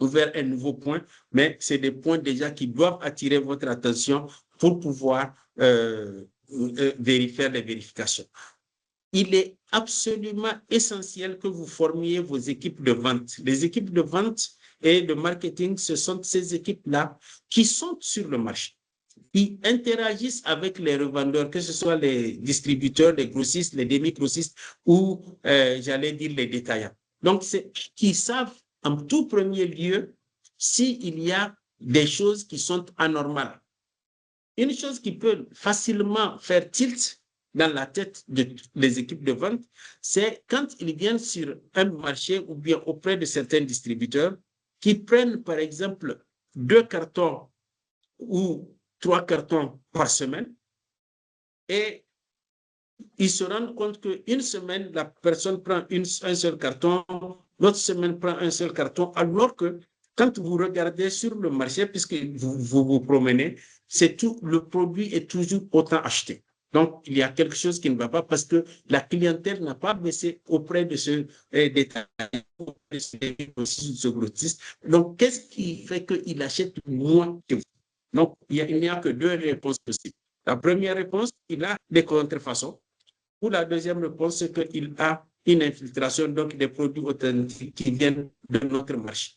ouvert un nouveau point, mais c'est des points déjà qui doivent attirer votre attention pour pouvoir vérifier les vérifications. Il est absolument essentiel que vous formiez vos équipes de vente. Les équipes de vente et de marketing, ce sont ces équipes-là qui sont sur le marché, qui interagissent avec les revendeurs, que ce soit les distributeurs, les grossistes, les demi-grossistes ou, j'allais dire, les détaillants. Donc, c'est qui savent en tout premier lieu s'il y a des choses qui sont anormales. Une chose qui peut facilement faire tilt dans la tête des équipes de vente, c'est quand ils viennent sur un marché ou bien auprès de certains distributeurs qui prennent, par exemple, 2 cartons ou 3 cartons par semaine et ils se rendent compte qu'une semaine, la personne prend un seul carton, l'autre semaine prend un seul carton, alors que quand vous regardez sur le marché, puisque vous promenez, c'est tout, le produit est toujours autant acheté. Donc, il y a quelque chose qui ne va pas parce que la clientèle n'a pas baissé auprès de ce détail, de ce grossiste. Donc, qu'est-ce qui fait qu'il achète moins que vous? Donc, il n'y a que 2 réponses possibles. La première réponse, il a des contrefaçons. Ou la deuxième réponse, c'est qu'il a une infiltration, donc des produits authentiques qui viennent de notre marché.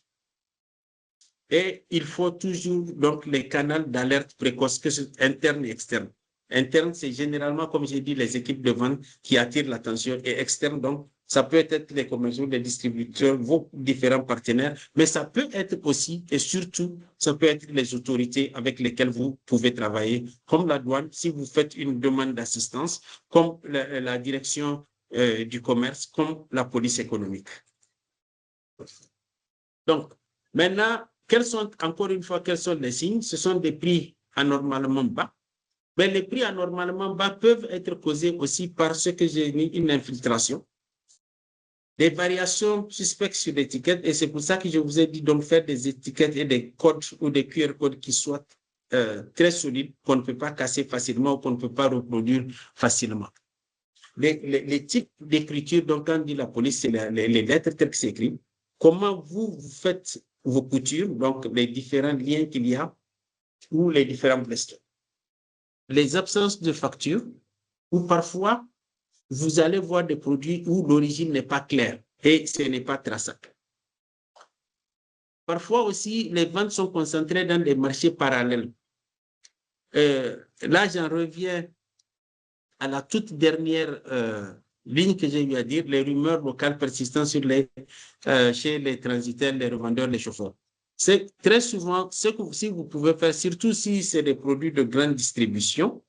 Et il faut toujours donc les canaux d'alerte précoce, que ce soit interne et externe. Interne, c'est généralement, comme j'ai dit, les équipes de vente qui attirent l'attention, et externe, donc, ça peut être les commerçants, les distributeurs, vos différents partenaires, mais ça peut être aussi, et surtout, ça peut être les autorités avec lesquelles vous pouvez travailler, comme la douane, si vous faites une demande d'assistance, comme la direction du commerce, comme la police économique. Donc, maintenant, encore une fois, quels sont les signes? Ce sont des prix anormalement bas. Mais les prix anormalement bas peuvent être causés aussi par ce que j'ai mis, une infiltration, des variations suspectes sur l'étiquette. Et c'est pour ça que je vous ai dit donc faire des étiquettes et des codes ou des QR codes qui soient très solides, qu'on ne peut pas casser facilement ou qu'on ne peut pas reproduire facilement. Les types d'écriture, donc quand dit la police, c'est les lettres telles que c'est écrit. Comment vous faites vos coutures, donc les différents liens qu'il y a ou les différents blisters. Les absences de facture, ou parfois, vous allez voir des produits où l'origine n'est pas claire et ce n'est pas traçable. Parfois aussi, les ventes sont concentrées dans des marchés parallèles. Là, j'en reviens à la toute dernière ligne que j'ai eu à dire, les rumeurs locales persistantes chez les transitaires, les revendeurs, les chauffeurs. C'est très souvent ce que si vous pouvez faire, surtout si c'est des produits de grande distribution.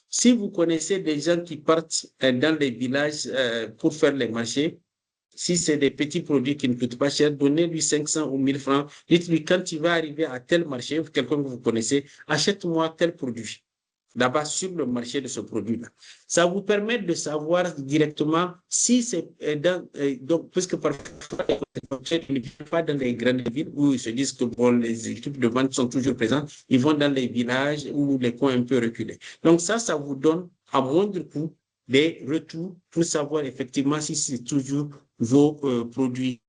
Si vous connaissez des gens qui partent dans les villages pour faire les marchés, si c'est des petits produits qui ne coûtent pas cher, donnez-lui 500 ou 1000 francs. Dites-lui, quand tu vas arriver à tel marché, quelqu'un que vous connaissez, achète-moi tel produit. Là-bas, sur le marché de ce produit-là. Ça vous permet de savoir directement si c'est donc, puisque parfois, ils ne vont pas dans les grandes villes où ils se disent que bon, les équipes de vente sont toujours présentes, ils vont dans les villages ou les coins un peu reculés. Donc ça vous donne à moindre coût des retours pour savoir effectivement si c'est toujours vos produits.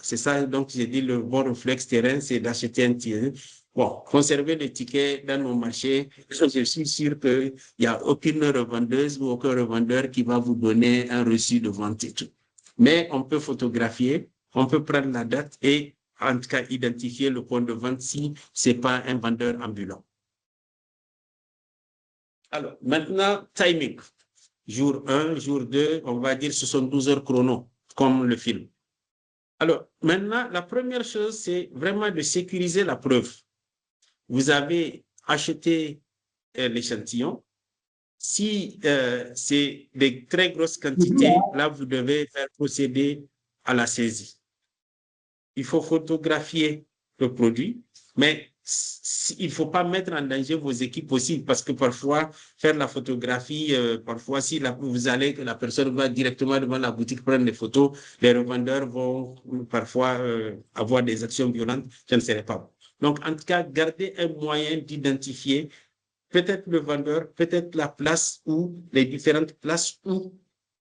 C'est ça, donc j'ai dit le bon réflexe terrain, c'est d'acheter un ticket. Bon, conserver les tickets dans nos marchés, je suis sûr qu'il n'y a aucune revendeuse ou aucun revendeur qui va vous donner un reçu de vente et tout. Mais on peut photographier, on peut prendre la date et en tout cas identifier le point de vente si ce n'est pas un vendeur ambulant. Alors, maintenant, timing. Jour 1, jour 2, on va dire 72 heures chrono, comme le film. Alors, maintenant, la première chose, c'est vraiment de sécuriser la preuve. Vous avez acheté l'échantillon. Si c'est des très grosses quantités, là, vous devez faire procéder à la saisie. Il faut photographier le produit, mais il ne faut pas mettre en danger vos équipes aussi, parce que parfois, faire la photographie, parfois, si la personne va directement devant la boutique prendre des photos, les revendeurs vont parfois avoir des actions violentes, je ne sais pas. Donc, en tout cas, gardez un moyen d'identifier peut-être le vendeur, peut-être la place ou les différentes places où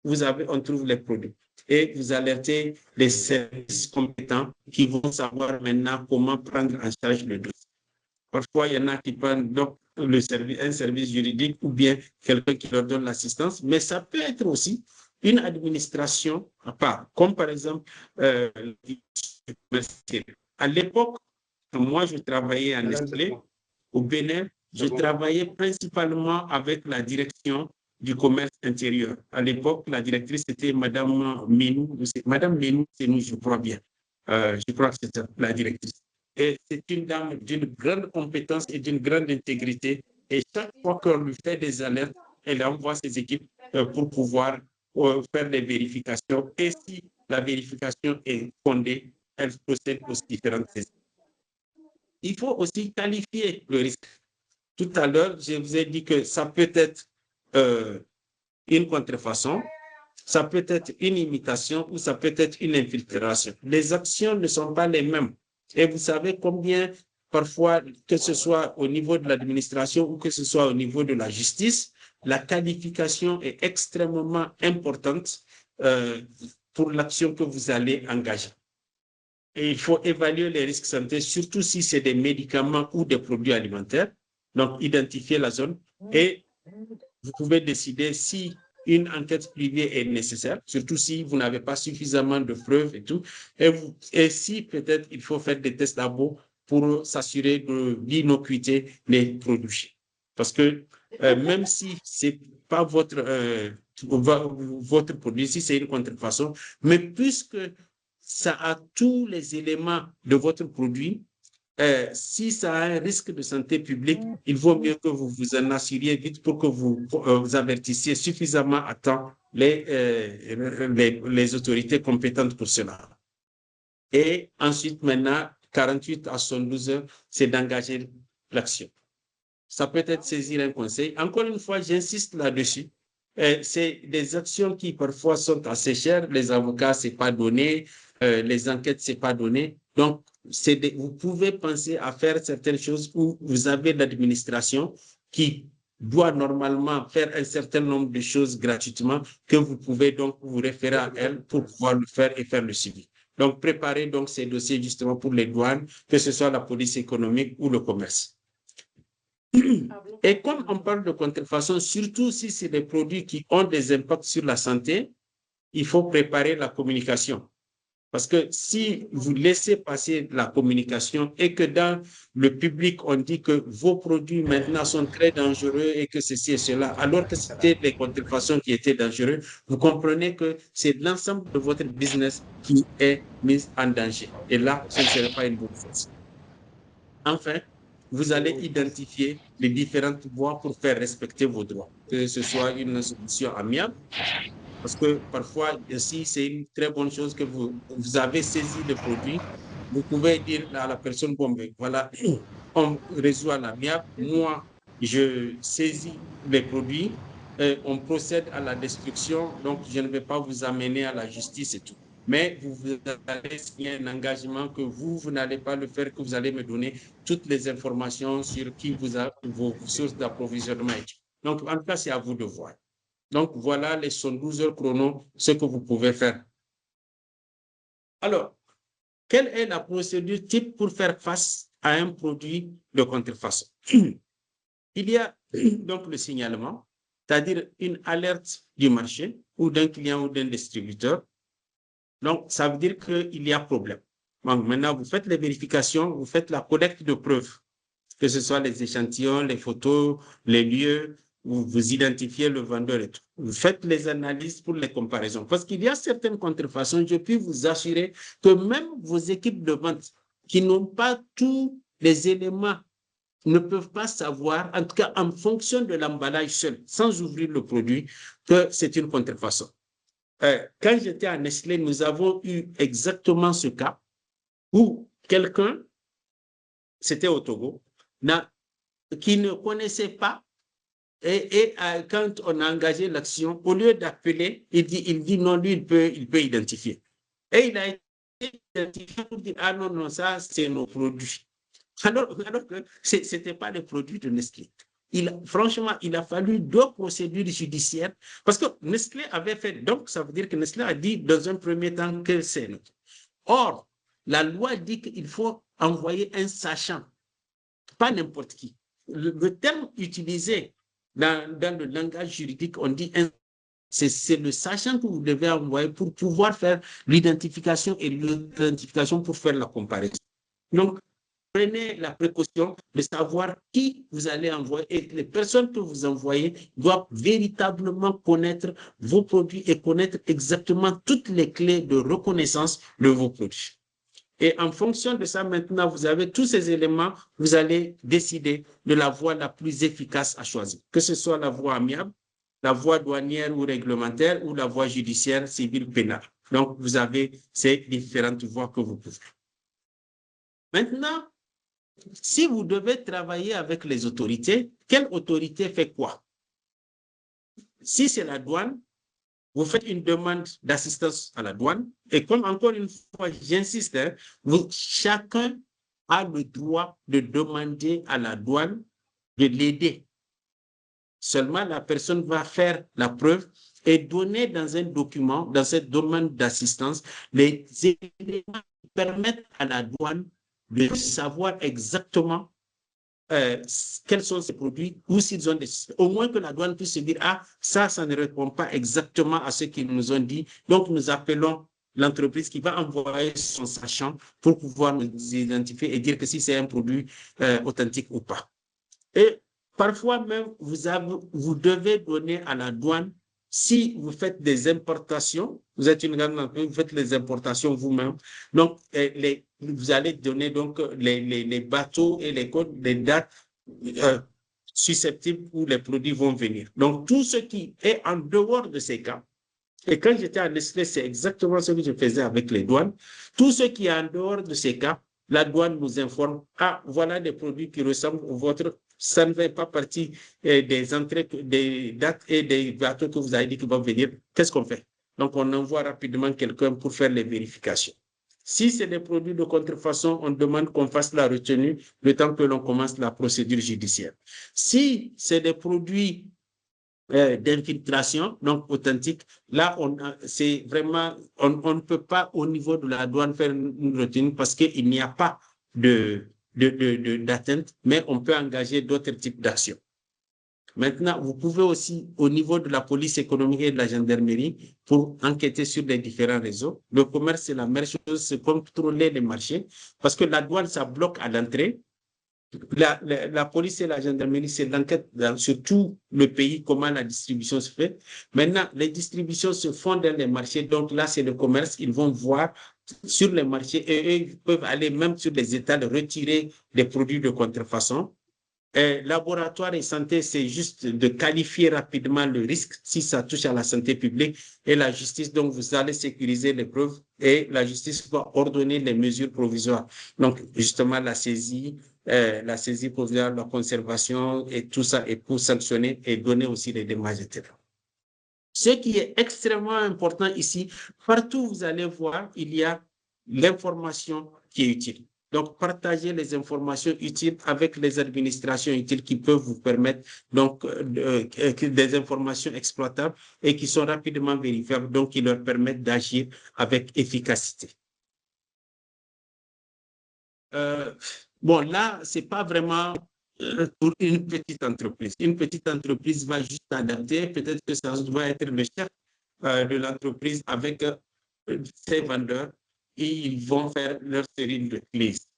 on trouve les produits. Et vous alertez les services compétents qui vont savoir maintenant comment prendre en charge le dossier. Parfois, il y en a qui prennent donc un service juridique ou bien quelqu'un qui leur donne l'assistance, mais ça peut être aussi une administration à part, comme par exemple à l'époque, moi je travaillais en Nestlé, au Bénin, je travaillais principalement avec la direction du commerce intérieur. À l'époque, la directrice était Madame Menou. Madame Menou, c'est nous, je crois bien. Je crois que c'est la directrice. Et c'est une dame d'une grande compétence et d'une grande intégrité. Et chaque fois qu'on lui fait des alertes, elle envoie ses équipes pour pouvoir faire des vérifications. Et si la vérification est fondée, elle procède aux différentes saisines. Il faut aussi qualifier le risque. Tout à l'heure, je vous ai dit que ça peut être une contrefaçon, ça peut être une imitation ou ça peut être une infiltration. Les actions ne sont pas les mêmes. Et vous savez combien, parfois, que ce soit au niveau de l'administration ou que ce soit au niveau de la justice, la qualification est extrêmement importante pour l'action que vous allez engager. Et il faut évaluer les risques santé, surtout si c'est des médicaments ou des produits alimentaires. Donc, identifier la zone et vous pouvez décider si une enquête privée est nécessaire, surtout si vous n'avez pas suffisamment de preuves et tout. Et si peut-être il faut faire des tests labo pour s'assurer de l'innocuité des produits. Parce que même si ce n'est pas votre produit, si c'est une contrefaçon, mais puisque ça a tous les éléments de votre produit, si ça a un risque de santé publique, il vaut mieux que vous vous en assuriez vite pour que vous avertissiez suffisamment à temps les autorités compétentes pour cela. Et ensuite, maintenant, 48 à 72 heures, c'est d'engager l'action. Ça peut être saisir un conseil. Encore une fois, j'insiste là-dessus. C'est des actions qui parfois sont assez chères. Les avocats, ce n'est pas donné. Les enquêtes, ce n'est pas donné. Donc, vous pouvez penser à faire certaines choses où vous avez l'administration qui doit normalement faire un certain nombre de choses gratuitement que vous pouvez donc vous référer à elle pour pouvoir le faire et faire le suivi. Donc, préparez donc ces dossiers justement pour les douanes, que ce soit la police économique ou le commerce. Et comme on parle de contrefaçon, surtout si c'est des produits qui ont des impacts sur la santé, il faut préparer la communication. Parce que si vous laissez passer la communication et que dans le public, on dit que vos produits maintenant sont très dangereux et que ceci et cela, alors que c'était les contrefaçons qui étaient dangereux, vous comprenez que c'est l'ensemble de votre business qui est mis en danger. Et là, ce ne serait pas une bonne chose. Enfin, vous allez identifier les différentes voies pour faire respecter vos droits, que ce soit une solution amiable, parce que parfois, si c'est une très bonne chose que vous avez saisi le produit, vous pouvez dire à la personne, bon, ben, voilà, on résout à l'amiable, moi, je saisis les produits, on procède à la destruction, donc je ne vais pas vous amener à la justice et tout. Mais vous allez signer un engagement que vous n'allez pas le faire, que vous allez me donner toutes les informations sur qui vous a vos sources d'approvisionnement. Donc, en tout cas, c'est à vous de voir. Donc, voilà les 112 heures chrono, ce que vous pouvez faire. Alors, quelle est la procédure type pour faire face à un produit de contrefaçon? Il y a donc le signalement, c'est-à-dire une alerte du marché ou d'un client ou d'un distributeur. Donc, ça veut dire qu'il y a problème. Donc, maintenant, vous faites les vérifications, vous faites la collecte de preuves, que ce soit les échantillons, les photos, les lieux, vous identifiez le vendeur et tout. Vous faites les analyses pour les comparaisons. Parce qu'il y a certaines contrefaçons, je puis vous assurer que même vos équipes de vente qui n'ont pas tous les éléments ne peuvent pas savoir, en tout cas en fonction de l'emballage seul, sans ouvrir le produit, que c'est une contrefaçon. Quand j'étais à Nestlé, nous avons eu exactement ce cas où quelqu'un c'était au Togo, qui ne connaissait pas. Et quand on a engagé l'action, au lieu d'appeler, il dit non, lui, il peut identifier. Et il a été identifié pour dire, ah non, non, ça, c'est nos produits. Alors que ce n'était pas les produits de Nestlé. Franchement, il a fallu 2 procédures judiciaires parce que Nestlé avait fait, donc ça veut dire que Nestlé a dit dans un premier temps que c'est notre. Or, la loi dit qu'il faut envoyer un sachant, pas n'importe qui. Le terme utilisé dans le langage juridique, on dit c'est le sachant que vous devez envoyer pour pouvoir faire l'identification et l'identification pour faire la comparaison. Donc, prenez la précaution de savoir qui vous allez envoyer et les personnes que vous envoyez doivent véritablement connaître vos produits et connaître exactement toutes les clés de reconnaissance de vos produits. Et en fonction de ça, maintenant, vous avez tous ces éléments, vous allez décider de la voie la plus efficace à choisir, que ce soit la voie amiable, la voie douanière ou réglementaire ou la voie judiciaire, civile, pénale. Donc, vous avez ces différentes voies que vous pouvez. Maintenant, si vous devez travailler avec les autorités, quelle autorité fait quoi? Si c'est la douane, vous faites une demande d'assistance à la douane. Et comme encore une fois, j'insiste, chacun a le droit de demander à la douane de l'aider. Seulement, la personne va faire la preuve et donner dans un document, dans cette demande d'assistance, les éléments qui permettent à la douane de savoir exactement quels sont ces produits ou s'ils ont des... Au moins que la douane puisse se dire, ah, ça ne répond pas exactement à ce qu'ils nous ont dit. Donc, nous appelons l'entreprise qui va envoyer son sachant pour pouvoir nous identifier et dire que si c'est un produit authentique ou pas. Et parfois même, vous devez donner à la douane, si vous faites des importations, vous êtes une grande entreprise, vous faites les importations vous-même, donc vous allez donner donc les bateaux et les codes, les dates susceptibles où les produits vont venir. Donc tout ce qui est en dehors de ces cas, et quand j'étais à Nestlé, c'est exactement ce que je faisais avec les douanes, tout ce qui est en dehors de ces cas, la douane nous informe, ah, voilà des produits qui ressemblent aux vôtres, ça ne fait pas partie des entrées, des dates et des bateaux que vous avez dit qu'ils vont venir. Qu'est-ce qu'on fait? Donc, on envoie rapidement quelqu'un pour faire les vérifications. Si c'est des produits de contrefaçon, on demande qu'on fasse la retenue le temps que l'on commence la procédure judiciaire. Si c'est des produits d'infiltration, donc authentique, là, c'est vraiment, on ne peut pas au niveau de la douane faire une retenue parce qu'il n'y a pas d'atteinte, mais on peut engager d'autres types d'actions. Maintenant, vous pouvez aussi, au niveau de la police économique et de la gendarmerie, pour enquêter sur les différents réseaux. Le commerce, c'est la même chose, c'est contrôler les marchés, parce que la douane, ça bloque à l'entrée. La police et la gendarmerie, c'est l'enquête sur tout le pays, comment la distribution se fait. Maintenant, les distributions se font dans les marchés. Donc là, c'est le commerce. Ils vont voir sur les marchés et eux, ils peuvent aller même sur les étals retirer des produits de contrefaçon. Laboratoire et santé, c'est juste de qualifier rapidement le risque si ça touche à la santé publique et la justice. Donc, vous allez sécuriser les preuves et la justice va ordonner les mesures provisoires. Donc, justement, la saisie provisoire, la conservation et tout ça, et pour sanctionner et donner aussi les dommages, etc. Ce qui est extrêmement important ici, partout vous allez voir, il y a l'information qui est utile. Donc, partagez les informations utiles avec les administrations utiles qui peuvent vous permettre donc des informations exploitables et qui sont rapidement vérifiables, donc qui leur permettent d'agir avec efficacité. Bon, là, c'est pas vraiment pour une petite entreprise. Une petite entreprise va juste adapter. Peut-être que ça doit être le chef de l'entreprise avec ses vendeurs et ils vont faire leur série de liste.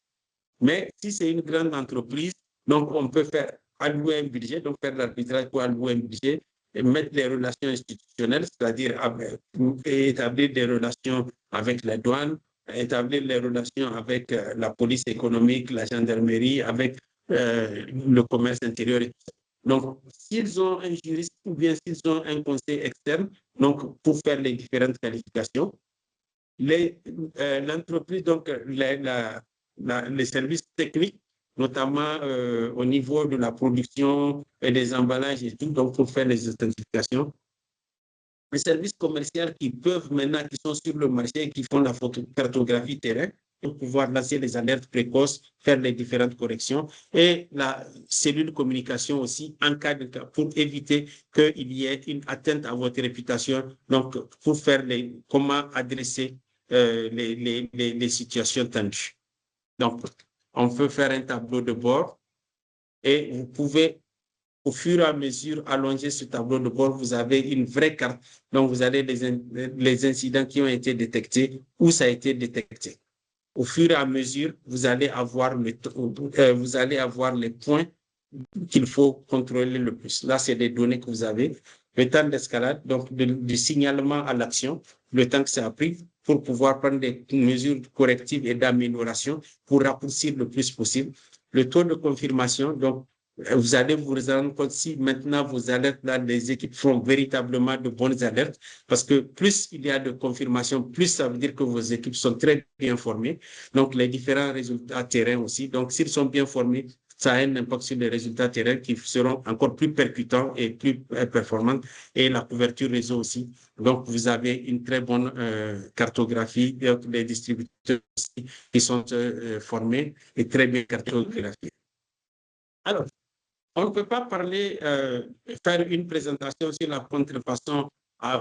Mais si c'est une grande entreprise, donc on peut faire allouer un budget, donc faire l'arbitrage pour allouer un budget et mettre les relations institutionnelles, c'est-à-dire établir des relations avec la douane, établir les relations avec la police économique, la gendarmerie, avec le commerce intérieur et tout ça. Donc, s'ils ont un juriste ou bien s'ils ont un conseil externe, donc pour faire les différentes qualifications, l'entreprise, donc les services techniques notamment au niveau de la production et des emballages et tout, donc pour faire les authentifications. Les services commerciaux qui peuvent maintenant, qui sont sur le marché, qui font la cartographie terrain, pour pouvoir lancer les alertes précoces, faire les différentes corrections. Et la cellule communication aussi, en cas de cas, pour éviter qu'il y ait une atteinte à votre réputation, donc pour faire comment adresser les situations tendues. Donc, on peut faire un tableau de bord et vous pouvez, au fur et à mesure, allonger ce tableau de bord. Vous avez une vraie carte. Donc, vous avez les incidents qui ont été détectés, où ça a été détecté. Au fur et à mesure, vous allez avoir les points qu'il faut contrôler le plus. Là, c'est des données que vous avez. Le temps d'escalade, donc du signalement à l'action, le temps que ça a pris pour pouvoir prendre des mesures correctives et d'amélioration pour raccourcir le plus possible. Le taux de confirmation, donc, vous allez vous rendre compte si maintenant vos alertes, là, les équipes font véritablement de bonnes alertes, parce que plus il y a de confirmation, plus ça veut dire que vos équipes sont très bien formées. Donc, les différents résultats terrain aussi. Donc, s'ils sont bien formés, ça a un impact sur les résultats terrain qui seront encore plus percutants et plus performants, et la couverture réseau aussi. Donc, vous avez une très bonne cartographie, et les distributeurs aussi qui sont formés et très bien cartographiés. Alors, on ne peut pas parler, faire une présentation sur la contrefaçon en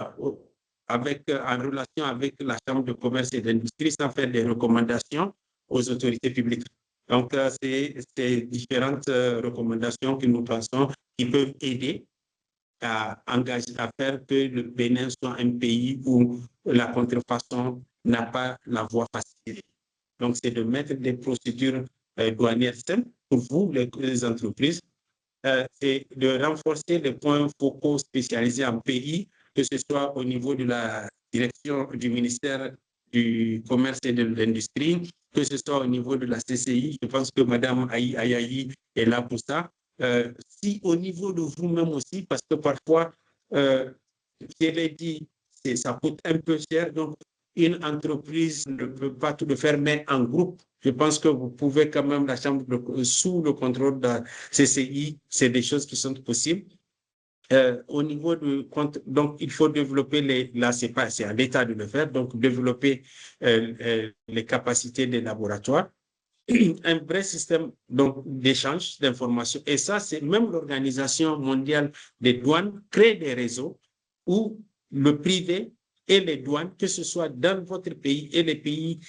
relation avec la Chambre de commerce et d'industrie sans faire des recommandations aux autorités publiques. Donc, c'est différentes recommandations que nous pensons qui peuvent aider à faire que le Bénin soit un pays où la contrefaçon n'a pas la voie facile. Donc, c'est de mettre des procédures douanières simples pour vous, les entreprises, et de renforcer les points focaux spécialisés en pays, que ce soit au niveau de la direction du ministère du Commerce et de l'Industrie, que ce soit au niveau de la CCI. Je pense que Mme Ayayi est là pour ça. Si au niveau de vous-même aussi, parce que parfois, je l'ai dit, ça coûte un peu cher, donc une entreprise ne peut pas tout le faire, mais en groupe, je pense que vous pouvez quand même, la Chambre, sous le contrôle de la CCI, c'est des choses qui sont possibles. Au niveau de compte, donc il faut développer là c'est à l'État de le faire, donc développer les capacités des laboratoires, un vrai système donc d'échange d'informations. Et ça, c'est même l'Organisation mondiale des douanes crée des réseaux où le privé et les douanes, que ce soit dans votre pays et les pays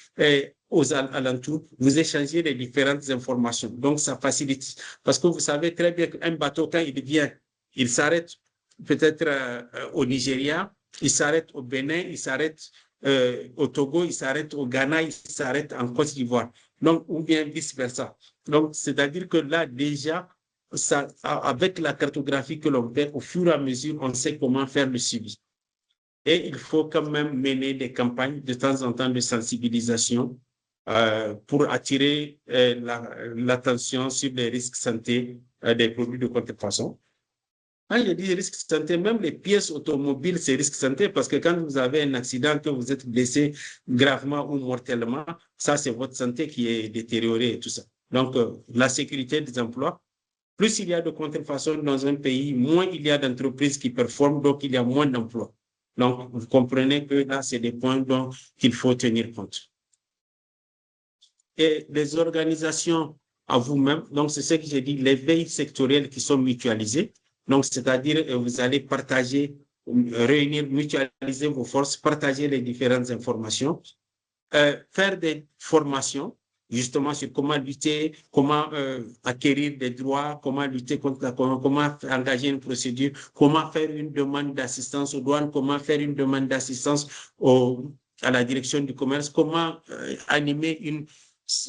aux alentours, vous échangez les différentes informations. Donc, ça facilite. Parce que vous savez très bien qu'un bateau, quand il vient, il s'arrête peut-être au Nigeria, il s'arrête au Bénin, il s'arrête au Togo, il s'arrête au Ghana, il s'arrête en Côte d'Ivoire. Donc, ou bien vice-versa. Donc, c'est-à-dire que là, déjà, ça, avec la cartographie que l'on fait, au fur et à mesure, on sait comment faire le suivi. Et il faut quand même mener des campagnes de temps en temps de sensibilisation pour attirer l'attention sur les risques santé des produits de contrefaçon. Quand je dis risque santé, même les pièces automobiles, c'est risque santé parce que quand vous avez un accident, que vous êtes blessé gravement ou mortellement, ça, c'est votre santé qui est détériorée et tout ça. Donc, la sécurité des emplois, plus il y a de contrefaçon dans un pays, moins il y a d'entreprises qui performent, donc il y a moins d'emplois. Donc, vous comprenez que là, c'est des points dont il faut tenir compte. Et les organisations à vous-même, donc c'est ce que j'ai dit, les veilles sectorielles qui sont mutualisées. Donc, c'est-à-dire, vous allez partager, réunir, mutualiser vos forces, partager les différentes informations, faire des formations, justement, sur comment lutter, comment acquérir des droits, comment lutter contre comment engager une procédure, comment faire une demande d'assistance aux douanes, comment faire une demande d'assistance à la direction du commerce, comment animer une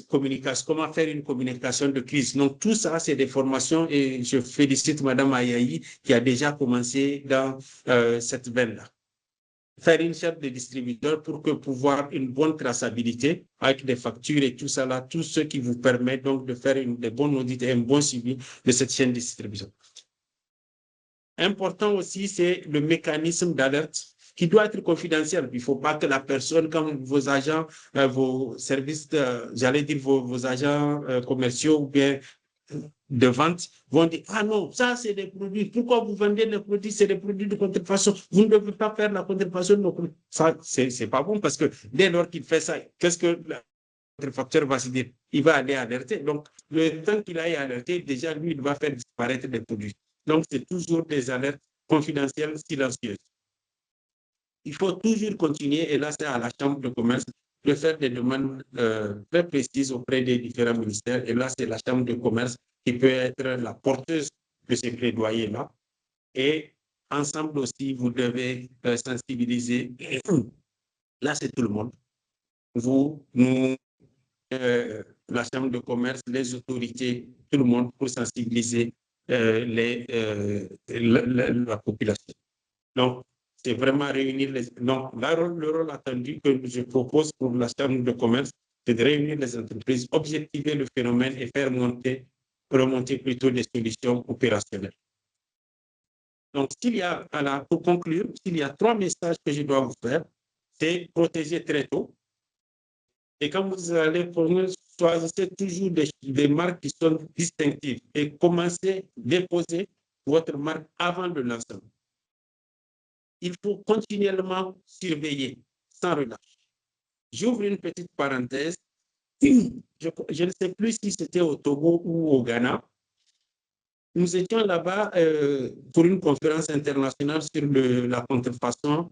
communication, comment faire une communication de crise. Donc, tout ça, c'est des formations et je félicite Mme Ayayi qui a déjà commencé dans cette veine-là. Faire une charte de distributeur pour que pouvoir une bonne traçabilité avec des factures et tout ça là, tout ce qui vous permet donc de faire des bons audits et un bon suivi de cette chaîne de distribution. Important aussi, c'est le mécanisme d'alerte qui doit être confidentiel. Il ne faut pas que la personne, comme vos agents, vos services, j'allais dire vos agents commerciaux ou bien de vente vont dire, ah non, ça c'est des produits, pourquoi vous vendez les produits, c'est des produits de contrefaçon, vous ne devez pas faire la contrefaçon. Ça, c'est pas bon parce que dès lors qu'il fait ça, qu'est-ce que le contrefacteur va se dire? Il va aller alerter. Donc, le temps qu'il aille alerter, déjà, lui, il va faire disparaître les produits. Donc, c'est toujours des alertes confidentielles, silencieuses. Il faut toujours continuer, et là, c'est à la Chambre de commerce, de faire des demandes très précises auprès des différents ministères. Et là, c'est la Chambre de commerce qui peut être la porteuse de ces plaidoyers-là. Et ensemble aussi, vous devez sensibiliser. Là, c'est tout le monde. Vous, nous, la Chambre de commerce, les autorités, tout le monde pour sensibiliser la population. Donc, c'est vraiment réunir les... Donc, le rôle attendu que je propose pour la Chambre de commerce, c'est de réunir les entreprises, objectiver le phénomène et faire remonter plutôt des solutions opérationnelles. Donc, pour conclure, s'il y a 3 messages que je dois vous faire, c'est protéger très tôt. Et quand vous allez choisissez toujours des marques qui sont distinctives et commencez, déposer votre marque avant le lancement. Il faut continuellement surveiller, sans relâche. J'ouvre une petite parenthèse. Je ne sais plus si c'était au Togo ou au Ghana. Nous étions là-bas pour une conférence internationale sur la contrefaçon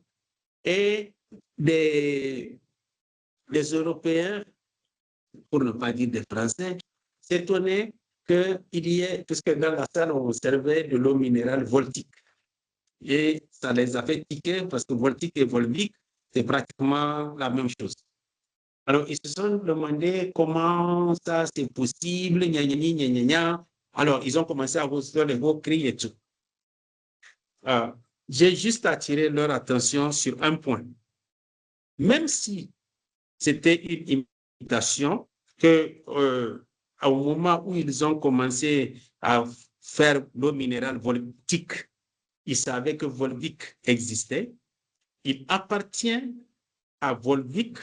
et des Européens, pour ne pas dire des Français, s'étonnaient qu'il y ait, puisque dans la salle, on servait de l'eau minérale Voltic. Et ça les a fait tiquer parce que Voltic et Volvic, c'est pratiquement la même chose. Alors, ils se sont demandé comment ça c'est possible, gna, gna, gna, gna, gna. Alors, ils ont commencé à recevoir les gros cris et tout. J'ai juste attiré leur attention sur un point. Même si c'était une imitation, au moment où ils ont commencé à faire l'eau minérale Voltic, ils savaient que Volvic existait. Il appartient à Volvic,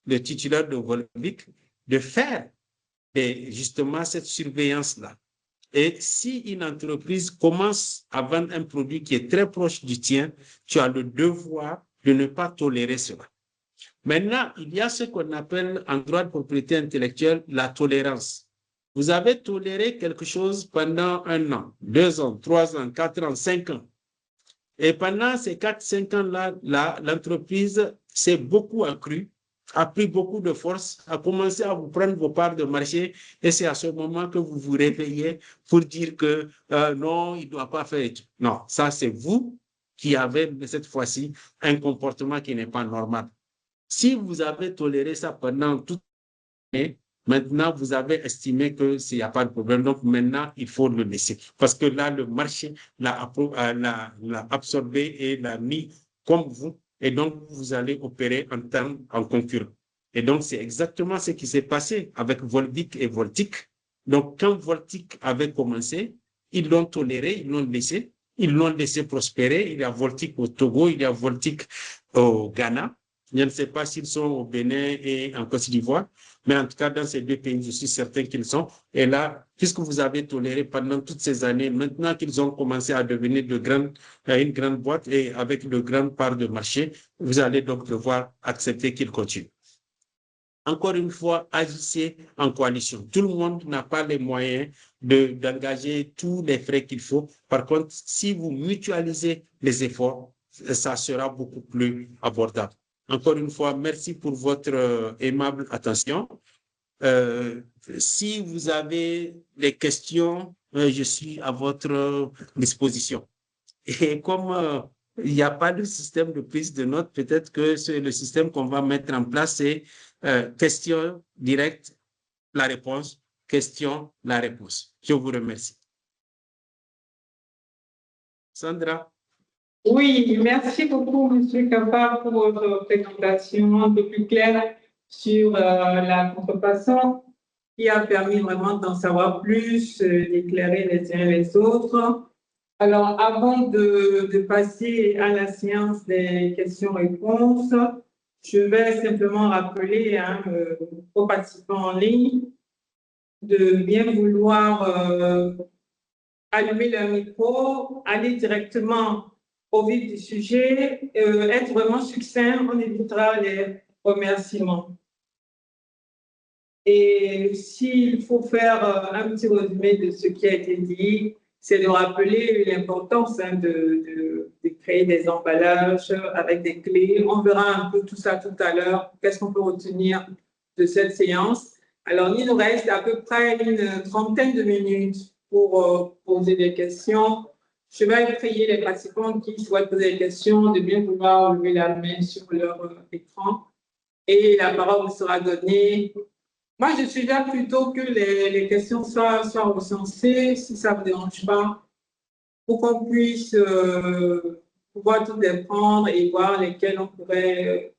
le titulaire de Volvic, de faire justement cette surveillance-là. Et si une entreprise commence à vendre un produit qui est très proche du tien, tu as le devoir de ne pas tolérer cela. Maintenant, il y a ce qu'on appelle en droit de propriété intellectuelle la tolérance. Vous avez toléré quelque chose pendant 1 an, 2 ans, 3 ans, 4 ans, 5 ans. Et pendant ces 4-5 ans-là, l'entreprise s'est beaucoup accrue, a pris beaucoup de force, a commencé à vous prendre vos parts de marché, et c'est à ce moment que vous vous réveillez pour dire que non, il ne doit pas faire. Non, ça c'est vous qui avez cette fois-ci un comportement qui n'est pas normal. Si vous avez toléré ça pendant toute l'année, maintenant, vous avez estimé qu'il n'y a pas de problème. Donc, maintenant, il faut le laisser. Parce que là, le marché l'a absorbé et l'a mis comme vous. Et donc, vous allez opérer en concurrent. Et donc, c'est exactement ce qui s'est passé avec Volvic et Voltic. Donc, quand Voltic avait commencé, ils l'ont toléré, ils l'ont laissé. Ils l'ont laissé prospérer. Il y a Voltic au Togo, il y a Voltic au Ghana. Je ne sais pas s'ils sont au Bénin et en Côte d'Ivoire, mais en tout cas, dans ces 2 pays, je suis certain qu'ils sont. Et là, puisque vous avez toléré pendant toutes ces années, maintenant qu'ils ont commencé à devenir une grande boîte et avec de grandes parts de marché, vous allez donc devoir accepter qu'ils continuent. Encore une fois, agissez en coalition. Tout le monde n'a pas les moyens d'engager tous les frais qu'il faut. Par contre, si vous mutualisez les efforts, ça sera beaucoup plus abordable. Encore une fois, merci pour votre aimable attention. Si vous avez des questions, je suis à votre disposition. Et comme il n'y a pas de système de prise de notes, peut-être que le système qu'on va mettre en place, c'est question directe, la réponse, question, la réponse. Je vous remercie. Sandra. Oui, merci beaucoup, M. Kapa, pour votre présentation un peu plus claire sur la contrefaçon, qui a permis vraiment d'en savoir plus, d'éclairer les uns et les autres. Alors, avant de passer à la séance des questions-réponses, je vais simplement rappeler aux participants en ligne de bien vouloir allumer leur micro, aller directement au vif du sujet, être vraiment succinct, on évitera les remerciements. Et s'il faut faire un petit résumé de ce qui a été dit, c'est de rappeler l'importance de créer des emballages avec des clés. On verra un peu tout ça tout à l'heure. Qu'est-ce qu'on peut retenir de cette séance? Alors, il nous reste à peu près une trentaine de minutes pour poser des questions. Je vais prier les participants qui souhaitent poser des questions de bien vouloir lever la main sur leur écran et la parole vous sera donnée. Moi, je suggère plutôt que les questions soient recensées, si ça ne vous dérange pas, pour qu'on puisse pouvoir tout les prendre et voir lesquelles on pourrait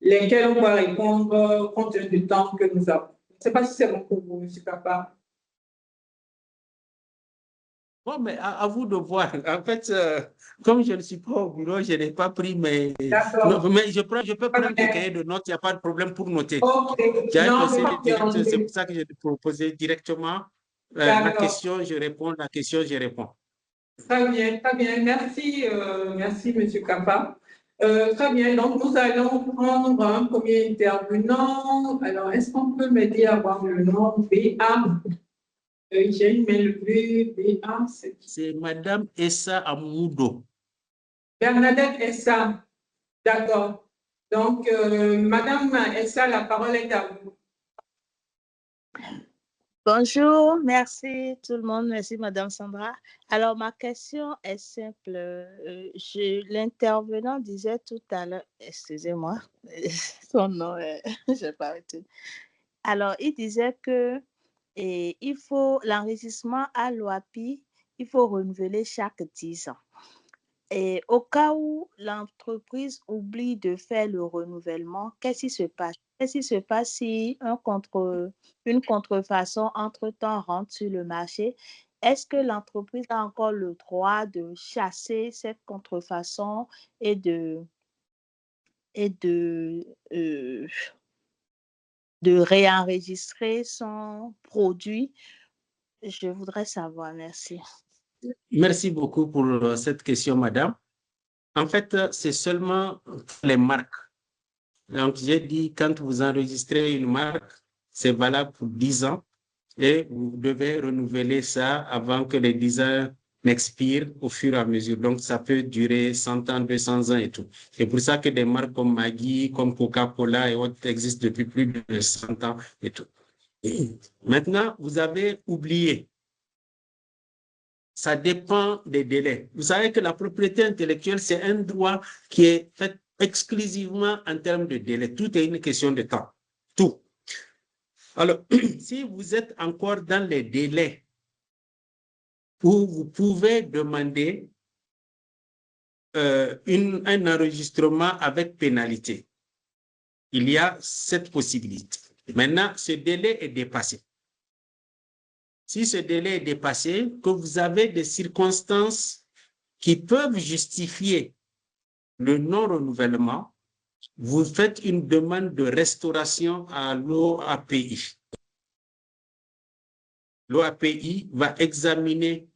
répondre compte tenu du temps que nous avons. Je ne sais pas si c'est bon pour vous, M. Papa. Bon, mais à vous de voir. En fait, comme je ne suis pas au bureau, je n'ai pas pris mes... D'accord. Mais je peux prendre des cahiers de notes, il n'y a pas de problème pour noter. Ok. J'ai un Non, dossier c'est direct, c'est pour ça que je te proposais directement la question, je réponds, la question, je réponds. Très bien, très bien. Merci, merci, M. Kappa. Très bien, donc nous allons prendre un premier intervenant. Alors, est-ce qu'on peut m'aider à voir le nom BA? J'ai une main levée, BA, c'est qui? C'est Madame Essa Amoudo. Bernadette Essa, d'accord. Donc, Madame Essa, la parole est à vous. Bonjour, merci tout le monde, merci Madame Sandra. Alors, ma question est simple. L'intervenant disait tout à l'heure, excusez-moi, son nom, je n'ai pas retenu. Alors, il disait que il faut l'enregistrement à l'OAPI, il faut renouveler chaque 10 ans. Et au cas où l'entreprise oublie de faire le renouvellement, qu'est-ce qui se passe? Qu'est-ce qui se passe si une contrefaçon entre-temps rentre sur le marché? Est-ce que l'entreprise a encore le droit de chasser cette contrefaçon et de réenregistrer son produit? Je voudrais savoir, merci. Merci beaucoup pour cette question, madame. En fait, c'est seulement les marques. Donc, j'ai dit, quand vous enregistrez une marque, c'est valable pour 10 ans et vous devez renouveler ça avant que les 10 ans n'expirent au fur et à mesure. Donc, ça peut durer 100 ans, 200 ans et tout. C'est pour ça que des marques comme Maggi, comme Coca-Cola et autres existent depuis plus de 100 ans et tout. Et maintenant, vous avez oublié. Ça dépend des délais. Vous savez que la propriété intellectuelle, c'est un droit qui est fait exclusivement en termes de délai. Tout est une question de temps. Tout. Alors, si vous êtes encore dans les délais où vous pouvez demander un enregistrement avec pénalité, il y a cette possibilité. Maintenant, ce délai est dépassé. Si ce délai est dépassé, que vous avez des circonstances qui peuvent justifier le non-renouvellement, vous faites une demande de restauration à l'OAPI. L'OAPI va examiner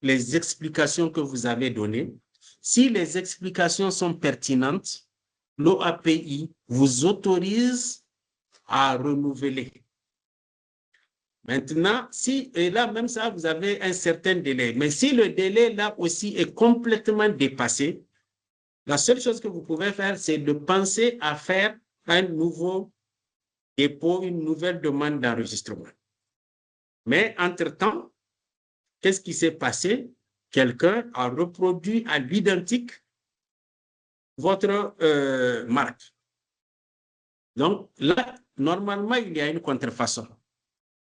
les explications que vous avez données. Si les explications sont pertinentes, l'OAPI vous autorise à renouveler. Maintenant, et là même ça, vous avez un certain délai. Mais si le délai là aussi est complètement dépassé, la seule chose que vous pouvez faire, c'est de penser à faire un nouveau dépôt, une nouvelle demande d'enregistrement. Mais entre-temps, qu'est-ce qui s'est passé? Quelqu'un a reproduit à l'identique votre marque. Donc là, normalement, il y a une contrefaçon.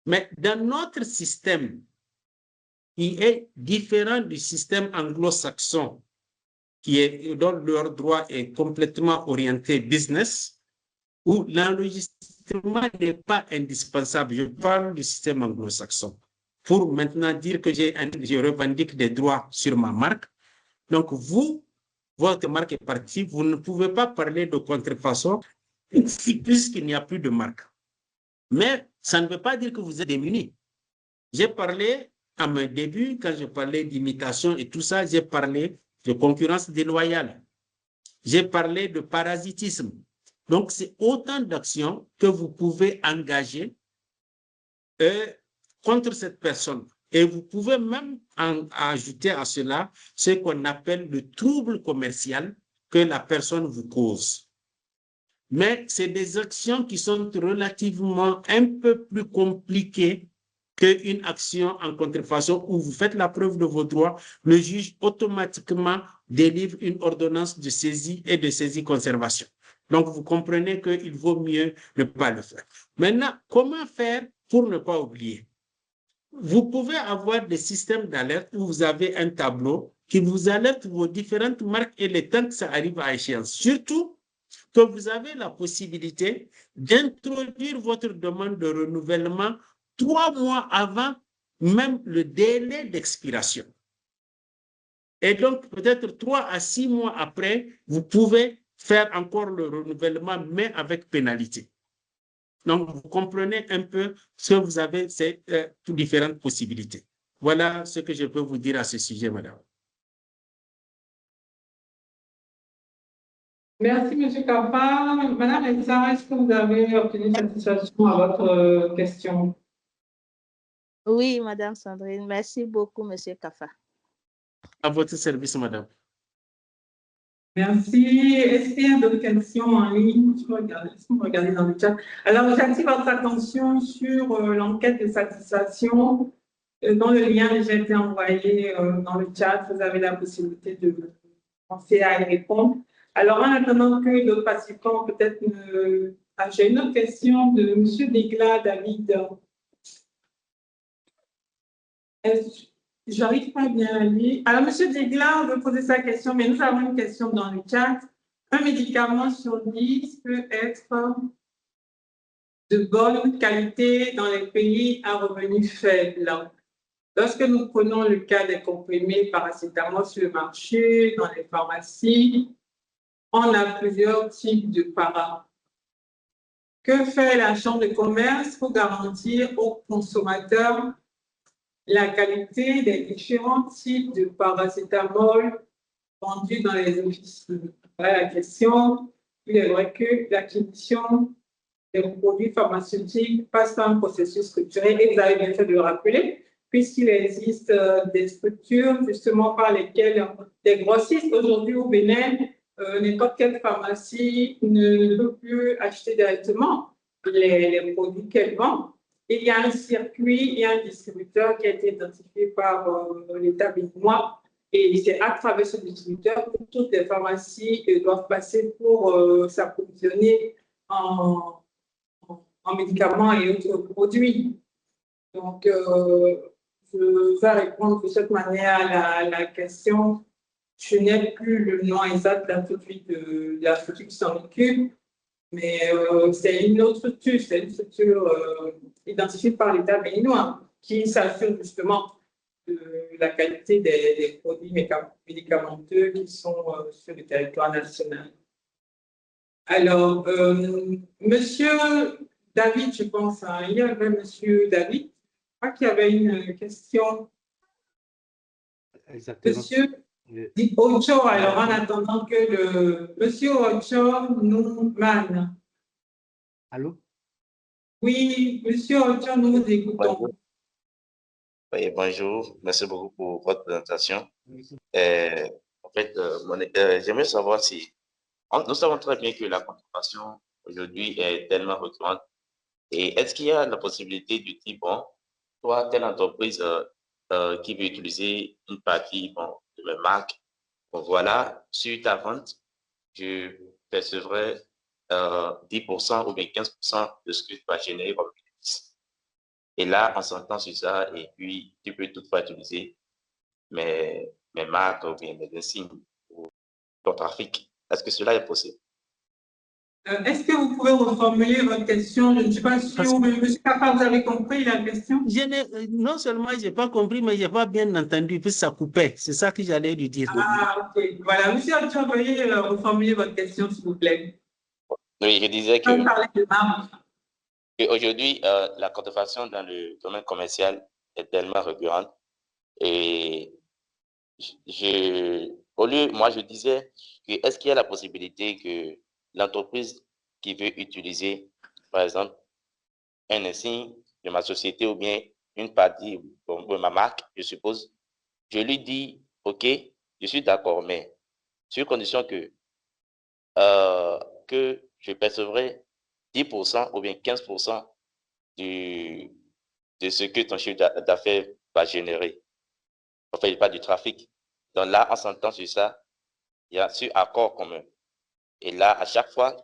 Mais dans notre système, qui est différent du système anglo-saxon, dont leur droit est complètement orienté business, où l'enregistrement n'est pas indispensable. Je parle du système anglo-saxon. pour maintenant dire que je revendique des droits sur ma marque. Donc, vous, votre marque est partie, vous ne pouvez pas parler de contrefaçon puisqu'il n'y a plus de marque. Mais ça ne veut pas dire que vous êtes démunis. J'ai parlé à mes débuts, quand je parlais d'imitation et tout ça, j'ai parlé de concurrence déloyale. J'ai parlé de parasitisme. Donc, c'est autant d'actions que vous pouvez engager contre cette personne. Et vous pouvez même ajouter à cela ce qu'on appelle le trouble commercial que la personne vous cause. Mais c'est des actions qui sont relativement un peu plus compliquées qu'une action en contrefaçon où vous faites la preuve de vos droits, le juge automatiquement délivre une ordonnance de saisie et de saisie-conservation. Donc, vous comprenez qu'il vaut mieux ne pas le faire. Maintenant, comment faire pour ne pas oublier? Vous pouvez avoir des systèmes d'alerte où vous avez un tableau qui vous alerte vos différentes marques et le temps que ça arrive à échéance. Surtout que vous avez la possibilité d'introduire votre demande de renouvellement 3 mois avant même le délai d'expiration. Et donc, peut-être 3 à 6 mois après, vous pouvez faire encore le renouvellement, mais avec pénalité. Donc, vous comprenez un peu ce que vous avez, ces différentes possibilités. Voilà ce que je peux vous dire à ce sujet, madame. Merci, M. Kappa. Madame Elsa, est-ce que vous avez obtenu satisfaction à votre question? Oui, Madame Sandrine. Merci beaucoup, M. Kappa. À votre service, madame. Merci. Est-ce qu'il y a d'autres questions en ligne? Laissez-moi regarder dans le chat. Alors, j'attire votre attention sur l'enquête de satisfaction dont le lien a déjà été envoyé dans le chat. Vous avez la possibilité de penser à y répondre. Alors, en attendant que d'autres participants peut-être j'ai une autre question de M. Degla, David. J'arrive pas bien à lire. Alors, M. Degla, on veut poser sa question, mais nous avons une question dans le chat. Un médicament sur 10 peut être de bonne qualité dans les pays à revenus faibles. Lorsque nous prenons le cas des comprimés paracétamol sur le marché, dans les pharmacies, on a plusieurs types de para. Que fait la Chambre de commerce pour garantir aux consommateurs la qualité des différents types de paracétamol vendus dans les officines? Voilà la question. Il est vrai que l'acquisition des produits pharmaceutiques passe par un processus structuré, et vous avez bien fait de le rappeler, puisqu'il existe des structures justement par lesquelles des grossistes aujourd'hui au Bénin, n'importe quelle pharmacie ne peut plus acheter directement les produits qu'elle vend. Il y a un circuit, il y a un distributeur qui a été identifié par l'État béninois, et c'est à travers ce distributeur que toutes les pharmacies doivent passer pour s'approvisionner en médicaments et autres produits. Donc, je vais répondre de cette manière à la question. Je n'ai plus le nom exact là tout de suite de la structure qui s'en occupe, mais c'est une autre structure, c'est une structure identifiée par l'État béninois qui s'assure justement de la qualité des produits médicamenteux qui sont sur le territoire national. Alors, Monsieur David, je pense, il y avait Monsieur David, je crois qu'il y avait une question. Exactement. Monsieur Ocho, alors en attendant que le Monsieur Ocho nous mène. Allô? Oui, Monsieur Ocho, nous vous écoutons. Bonjour. Oui, bonjour. Merci beaucoup pour votre présentation. En fait, j'aimerais savoir si nous savons très bien que la contrefaçon aujourd'hui est tellement récurrente. Et est-ce qu'il y a la possibilité du type, bon, toi, telle entreprise qui veut utiliser une partie de mes marques, bon, voilà, sur ta vente, je percevrai 10% ou bien 15% de ce que tu vas générer comme bénéfice. Et là, on s'entend sur ça, et puis tu peux toutefois utiliser mes marques ou bien mes insignes ou ton trafic. Est-ce que cela est possible? Est-ce que vous pouvez reformuler votre question? Je ne suis pas sûre, mais M. Kaffa, vous avez compris la question? Non seulement je n'ai pas compris, mais je n'ai pas bien entendu, puis ça coupait. C'est ça que j'allais lui dire. Ah, ok. Voilà, M. Arthur, veuillez reformuler votre question, s'il vous plaît. Oui, je disais On parlait de marge. qu'aujourd'hui, la contrefaçon dans le domaine commercial est tellement récurrente. Et moi, je disais que est-ce qu'il y a la possibilité que l'entreprise qui veut utiliser, par exemple, un insigne de ma société ou bien une partie de ma marque, je suppose, je lui dis, OK, je suis d'accord, mais sur condition que je percevrai 10% ou bien 15% de ce que ton chiffre d'affaires va générer. En fait, pas du trafic. Donc là, on s'entend sur ça, il y a sur accord commun. Et là, à chaque fois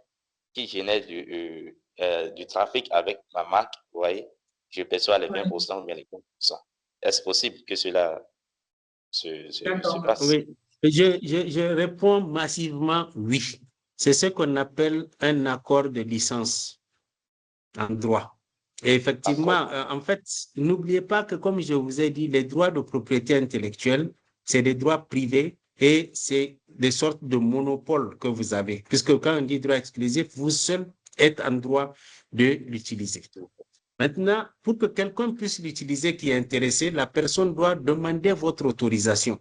qu'il génère du trafic avec ma marque, vous voyez, je perçois les 20% ou bien les 15%. Est-ce possible que cela se passe? Oui, je réponds massivement oui. C'est ce qu'on appelle un accord de licence en droit. Et effectivement, en fait, n'oubliez pas que, comme je vous ai dit, les droits de propriété intellectuelle, c'est des droits privés et c'est des sortes de monopoles que vous avez. Puisque quand on dit droit exclusif, vous seul êtes en droit de l'utiliser. Maintenant, pour que quelqu'un puisse l'utiliser qui est intéressé, la personne doit demander votre autorisation.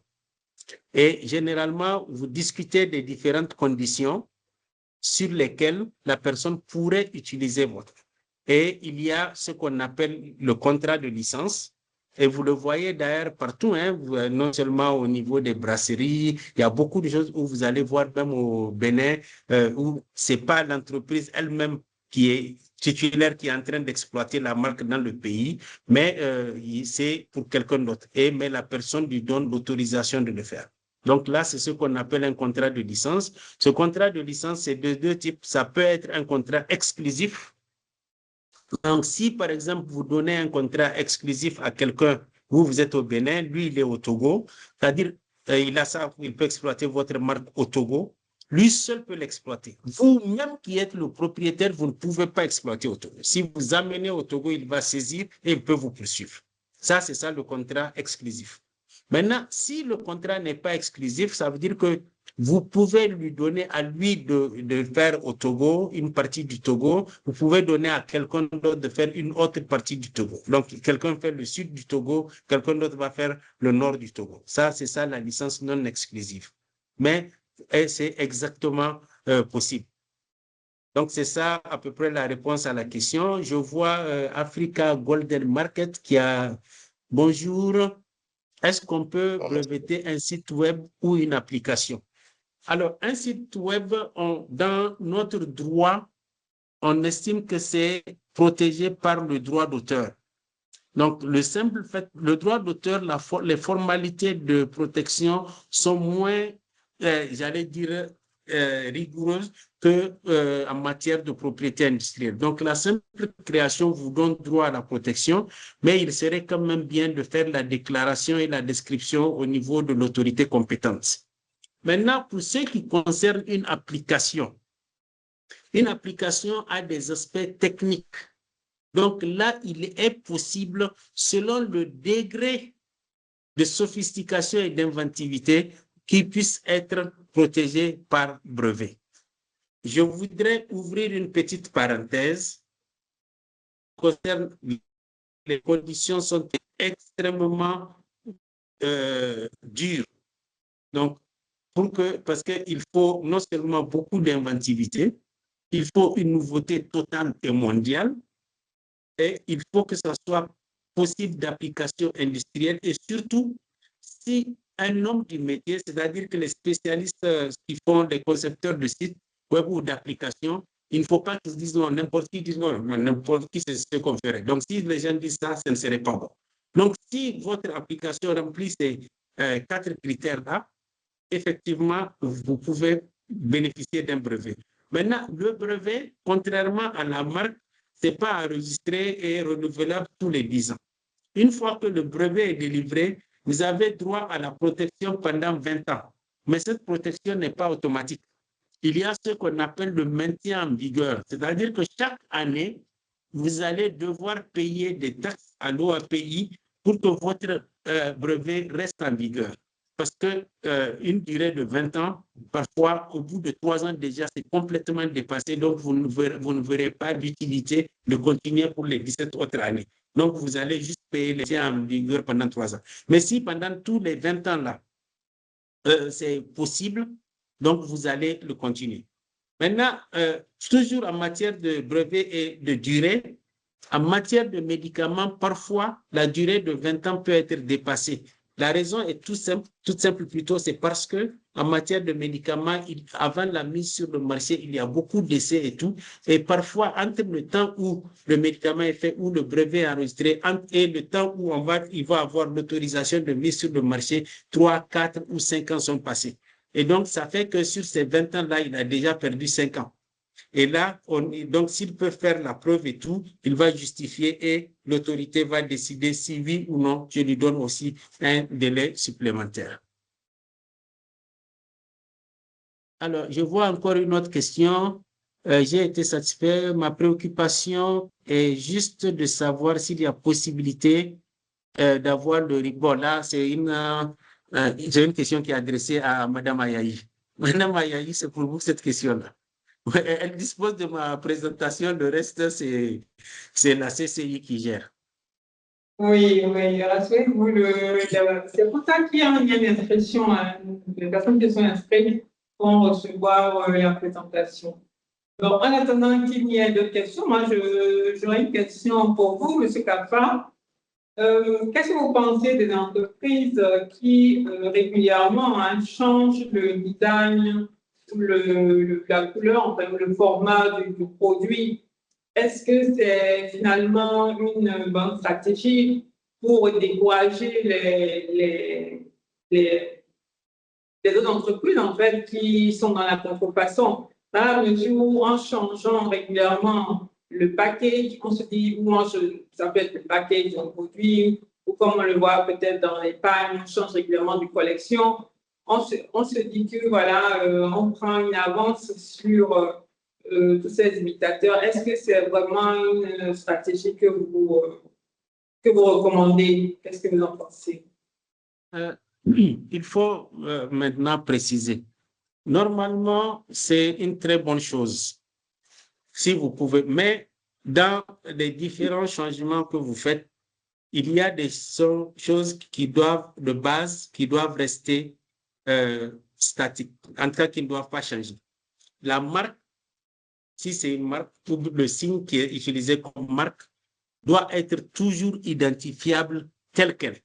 Et généralement, vous discutez des différentes conditions sur lesquelles la personne pourrait utiliser votre. Et il y a ce qu'on appelle le contrat de licence. Et vous le voyez d'ailleurs partout, hein, non seulement au niveau des brasseries, il y a beaucoup de choses où vous allez voir même au Bénin, où ce n'est pas l'entreprise elle-même qui est titulaire, qui est en train d'exploiter la marque dans le pays, mais c'est pour quelqu'un d'autre. Mais la personne lui donne l'autorisation de le faire. Donc là, c'est ce qu'on appelle un contrat de licence. Ce contrat de licence, c'est de deux types. Ça peut être un contrat exclusif. Donc, si, par exemple, vous donnez un contrat exclusif à quelqu'un, vous êtes au Bénin, lui, il est au Togo, c'est-à-dire, il peut exploiter votre marque au Togo, lui seul peut l'exploiter. Vous-même qui êtes le propriétaire, vous ne pouvez pas exploiter au Togo. Si vous amenez au Togo, il va saisir et il peut vous poursuivre. Ça, c'est ça le contrat exclusif. Maintenant, si le contrat n'est pas exclusif, ça veut dire que vous pouvez lui donner à lui de faire au Togo une partie du Togo. Vous pouvez donner à quelqu'un d'autre de faire une autre partie du Togo. Donc, quelqu'un fait le sud du Togo, quelqu'un d'autre va faire le nord du Togo. Ça, c'est ça la licence non exclusive. Mais c'est exactement possible. Donc, c'est ça à peu près la réponse à la question. Je vois Africa Golden Market qui a... Bonjour. Est-ce qu'on peut breveter un site web ou une application? Alors, un site web, dans notre droit, on estime que c'est protégé par le droit d'auteur. Donc, le simple fait, le droit d'auteur, les formalités de protection sont moins, j'allais dire, rigoureuses qu'en matière de propriété industrielle. Donc, la simple création vous donne droit à la protection, mais il serait quand même bien de faire la déclaration et la description au niveau de l'autorité compétente. Maintenant, pour ce qui concerne une application a des aspects techniques. Donc là, il est possible, selon le degré de sophistication et d'inventivité, qu'il puisse être protégé par brevet. Je voudrais ouvrir une petite parenthèse concernant les conditions sont extrêmement dures. Donc, parce qu'il faut non seulement beaucoup d'inventivité, il faut une nouveauté totale et mondiale, et il faut que ça soit possible d'application industrielle et surtout, si un homme du métier, c'est-à-dire que les spécialistes qui font les concepteurs de sites web ou d'applications, il ne faut pas qu'ils disent non, n'importe qui dise non, n'importe qui c'est ce qu'on ferait. Donc, si les gens disent ça, ce ne serait pas bon. Donc, si votre application remplit ces 4 critères-là, effectivement, vous pouvez bénéficier d'un brevet. Maintenant, le brevet, contrairement à la marque, ce n'est pas enregistré et renouvelable tous les 10 ans. Une fois que le brevet est délivré, vous avez droit à la protection pendant 20 ans. Mais cette protection n'est pas automatique. il y a ce qu'on appelle le maintien en vigueur. C'est-à-dire que chaque année, vous allez devoir payer des taxes à l'OAPI pour que votre brevet reste en vigueur. Parce qu'une durée de 20 ans, parfois, au bout de 3 ans déjà, c'est complètement dépassé. Donc, vous ne verrez pas l'utilité de continuer pour les 17 autres années. Donc, vous allez juste payer les en vigueur pendant 3 ans. Mais si pendant tous les 20 ans-là, c'est possible, donc vous allez le continuer. Maintenant, toujours en matière de brevet et de durée, en matière de médicaments, parfois, la durée de 20 ans peut être dépassée. La raison est toute simple plutôt, c'est parce que en matière de médicaments, avant la mise sur le marché, il y a beaucoup d'essais et tout. Et parfois, entre le temps où le médicament est fait, où le brevet est enregistré, et le temps où il va avoir l'autorisation de mise sur le marché, 3, 4 ou 5 ans sont passés. Et donc, ça fait que sur ces 20 ans-là, il a déjà perdu 5 ans. Et là, donc, s'il peut faire la preuve et tout, il va justifier et l'autorité va décider si oui ou non, je lui donne aussi un délai supplémentaire. Alors, je vois encore une autre question. J'ai été satisfait. Ma préoccupation est juste de savoir s'il y a possibilité d'avoir le bon, là, c'est une question qui est adressée à Mme Ayayi. Mme Ayayi, c'est pour vous cette question-là. Elle dispose de ma présentation, le reste, c'est la CCI qui gère. Oui, rassurez-vous, c'est pour ça qu'il y a une inscription, les personnes qui sont inscrites vont recevoir la présentation. Donc, en attendant qu'il y ait d'autres questions, moi, j'aurais une question pour vous, M. Kaffa. Qu'est-ce que vous pensez des entreprises qui régulièrement changent le design, la couleur, enfin, le format du produit? Est-ce que c'est finalement une bonne stratégie pour décourager les autres entreprises en fait, qui sont dans la contrefaçon? Dans la mesure où, en changeant régulièrement le package, on se dit, ça peut être le package d'un produit, ou comme on le voit peut-être dans les pagnes, on change régulièrement de collection. On se dit que voilà, on prend une avance sur tous ces imitateurs. Est-ce que c'est vraiment une stratégie que vous recommandez? Qu'est-ce que vous en pensez? Il faut maintenant préciser. Normalement, c'est une très bonne chose, si vous pouvez. Mais dans les différents changements que vous faites, il y a des choses qui doivent, de base, qui doivent rester statiques, en tout cas qui ne doivent pas changer. La marque, si c'est une marque, le signe qui est utilisé comme marque doit être toujours identifiable tel quel.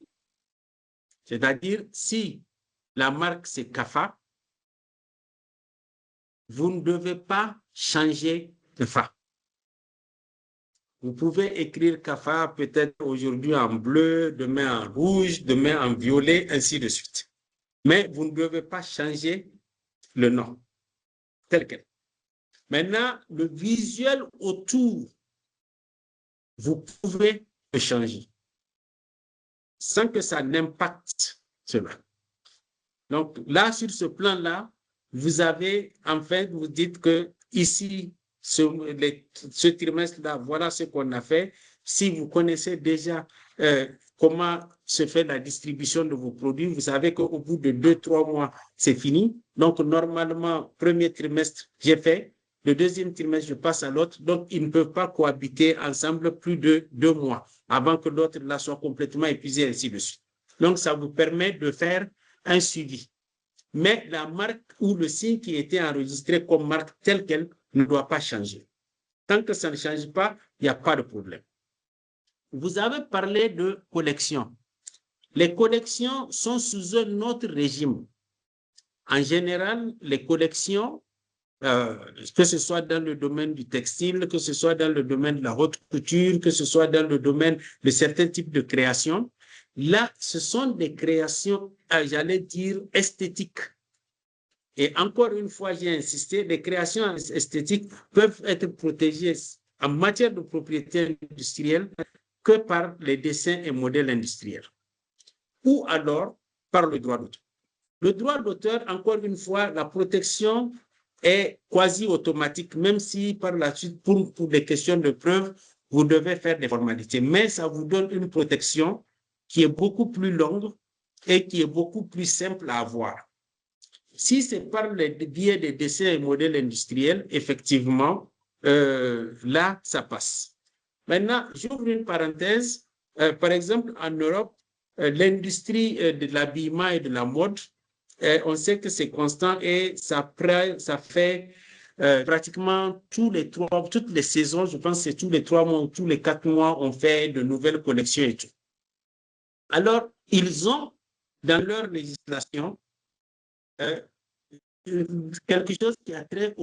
C'est-à-dire, si la marque c'est CAFA, vous ne devez pas changer de fa. Vous pouvez écrire CAFA peut-être aujourd'hui en bleu, demain en rouge, demain en violet, ainsi de suite. Mais vous ne devez pas changer le nom tel quel. Maintenant, le visuel autour, vous pouvez le changer sans que ça n'impacte cela. Donc là, sur ce plan-là, vous avez, en fait, vous dites que ici, ce trimestre-là, voilà ce qu'on a fait. Si vous connaissez déjà comment se fait la distribution de vos produits, vous savez qu'au bout de 2-3 mois, c'est fini. Donc, normalement, premier trimestre, j'ai fait. Le deuxième trimestre, je passe à l'autre. Donc, ils ne peuvent pas cohabiter ensemble plus de 2 mois avant que l'autre là soit complètement épuisé, ainsi de suite. Donc, ça vous permet de faire un suivi. Mais la marque ou le signe qui était enregistré comme marque telle qu'elle ne doit pas changer. Tant que ça ne change pas, il n'y a pas de problème. Vous avez parlé de collection. Les collections sont sous un autre régime. En général, les collections, que ce soit dans le domaine du textile, que ce soit dans le domaine de la haute couture, que ce soit dans le domaine de certains types de créations, là, ce sont des créations, j'allais dire, esthétiques. Et encore une fois, j'ai insisté, les créations esthétiques peuvent être protégées en matière de propriété industrielle que par les dessins et modèles industriels. Ou alors par le droit d'auteur. Le droit d'auteur, encore une fois, la protection est quasi automatique, même si par la suite, pour des questions de preuve, vous devez faire des formalités. Mais ça vous donne une protection qui est beaucoup plus longue et qui est beaucoup plus simple à avoir. Si c'est par le biais des dessins et modèles industriels, effectivement, là, ça passe. Maintenant, j'ouvre une parenthèse. Par exemple, en Europe, l'industrie de l'habillement et de la mode, on sait que c'est constant et ça fait pratiquement toutes les saisons, je pense que c'est tous les 3 mois ou tous les 4 mois, on fait de nouvelles collections et tout. Alors, ils ont dans leur législation quelque chose qui a trait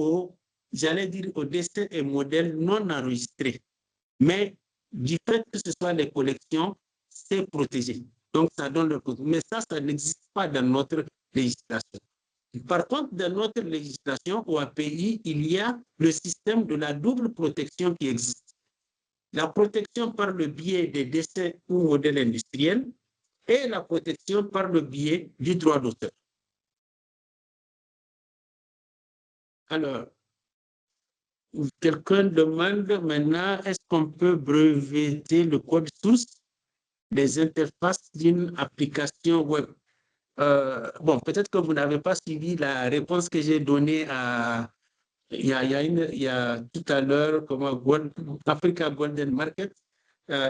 j'allais dire, au dessin et modèles non enregistrés. Mais du fait que ce soit les collections, c'est protégé. Donc, ça donne le côté. Mais ça n'existe pas dans notre législation. Par contre, dans notre législation ou API, il y a le système de la double protection qui existe. La protection par le biais des dessins ou modèles industriels et la protection par le biais du droit d'auteur. Alors, quelqu'un demande maintenant, est-ce qu'on peut breveter le code source des interfaces d'une application web? Bon, peut-être que vous n'avez pas suivi la réponse que j'ai donnée il y a tout à l'heure, Africa Golden Market.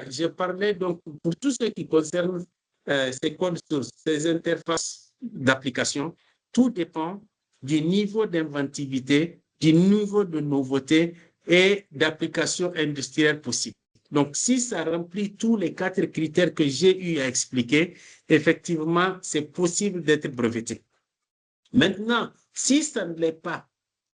J'ai parlé donc pour tout ce qui concerne ces codes sources, ces interfaces d'application, tout dépend du niveau d'inventivité, du niveau de nouveauté et d'application industrielle possible. Donc, si ça remplit tous les 4 critères que j'ai eu à expliquer, effectivement, c'est possible d'être breveté. Maintenant, si ça ne l'est pas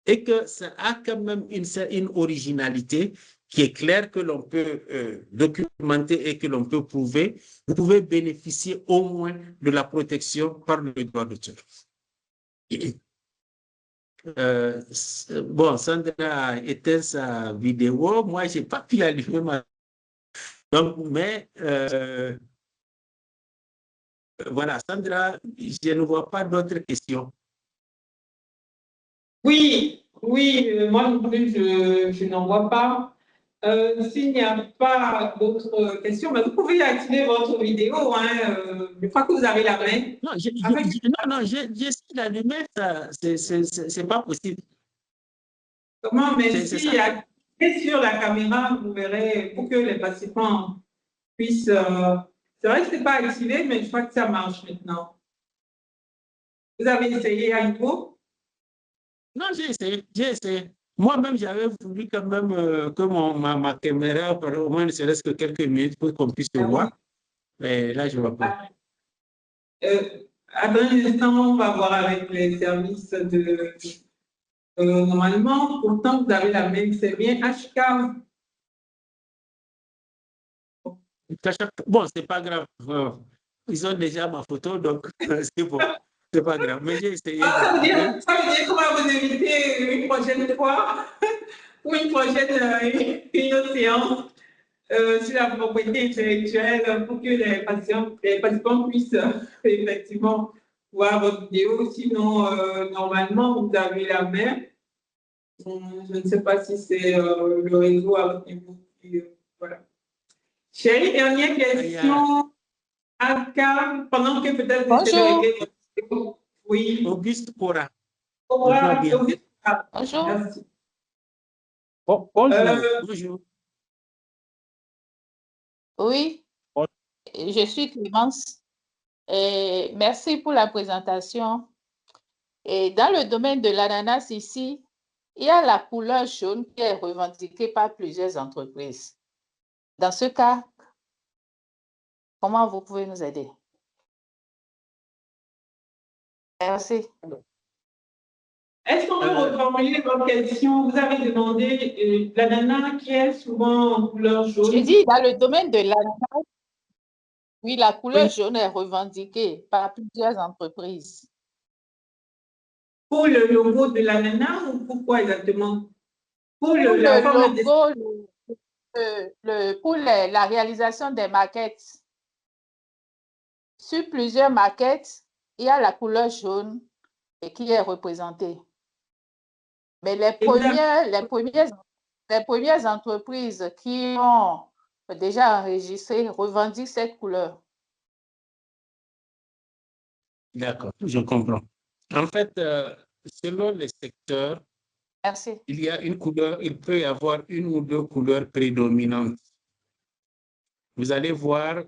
et que ça a quand même une originalité qui est claire que l'on peut documenter et que l'on peut prouver, vous pouvez bénéficier au moins de la protection par le droit d'auteur. Bon, Sandra a éteint sa vidéo. Moi, je n'ai pas pu allumer ma... Donc, mais voilà, Sandra, je ne vois pas d'autres questions. Oui, moi non plus, je n'en vois pas. S'il n'y a pas d'autres questions, vous pouvez activer votre vidéo. Je crois que vous avez la main. Non, j'ai essayé d'allumer, c'est pas possible. Comment, mais si activé sur la caméra, vous verrez, pour que les participants puissent... c'est vrai que ce n'est pas activé, mais je crois que ça marche maintenant. Vous avez essayé à nouveau? Non, j'ai essayé. Moi-même, j'avais voulu quand même que ma caméra, au moins, ne serait-ce que quelques minutes pour qu'on puisse se voir. Mais là, je ne vois pas. Attendez un instant, on va voir avec les services de... normalement, pourtant, vous avez la même, c'est bien HK. Bon, c'est pas grave. Ils ont déjà ma photo, donc c'est bon. C'est pas grave. Mais j'ai essayé. Ça veut dire qu'on va vous inviter une prochaine fois ou une prochaine une autre séance sur la propriété intellectuelle pour que les participants puissent effectivement voir votre vidéo. Sinon, normalement, vous avez la main. Je ne sais pas si c'est le réseau à votre niveau. Voilà. Chérie, dernière question. Aka, pendant que peut-être vous essayez de régler votre vidéo. Oui. Auguste Cora. Auguste. Bonjour. Merci. Bonjour. Oui, je suis Clémence. Et merci pour la présentation. Et dans le domaine de l'ananas ici, il y a la couleur jaune qui est revendiquée par plusieurs entreprises. Dans ce cas, comment vous pouvez nous aider? Merci. Est-ce qu'on peut reformuler votre question? Vous avez demandé l'ananas qui est souvent en couleur jaune. J'ai dit, dans le domaine de l'ananas, oui, la couleur jaune est revendiquée par plusieurs entreprises. Pour le logo de l'ananas ou pourquoi exactement? Pour le logo, pour la réalisation des maquettes. Sur plusieurs maquettes, il y a la couleur jaune et qui est représentée. Mais les premières entreprises qui ont déjà enregistré revendiquent cette couleur. D'accord, je comprends. En fait, selon les secteurs, Merci. il y a une couleur, il peut y avoir une ou deux couleurs prédominantes. Vous allez voir,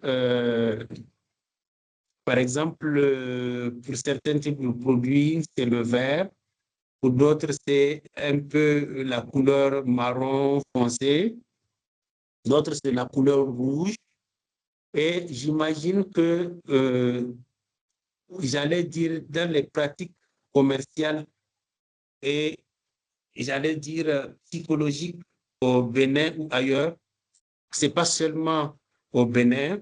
par exemple, pour certains types de produits, c'est le vert. Pour d'autres, c'est un peu la couleur marron foncé. D'autres, c'est la couleur rouge. Et j'imagine que, j'allais dire, dans les pratiques commerciales et, j'allais dire, psychologiques au Bénin ou ailleurs, ce n'est pas seulement au Bénin,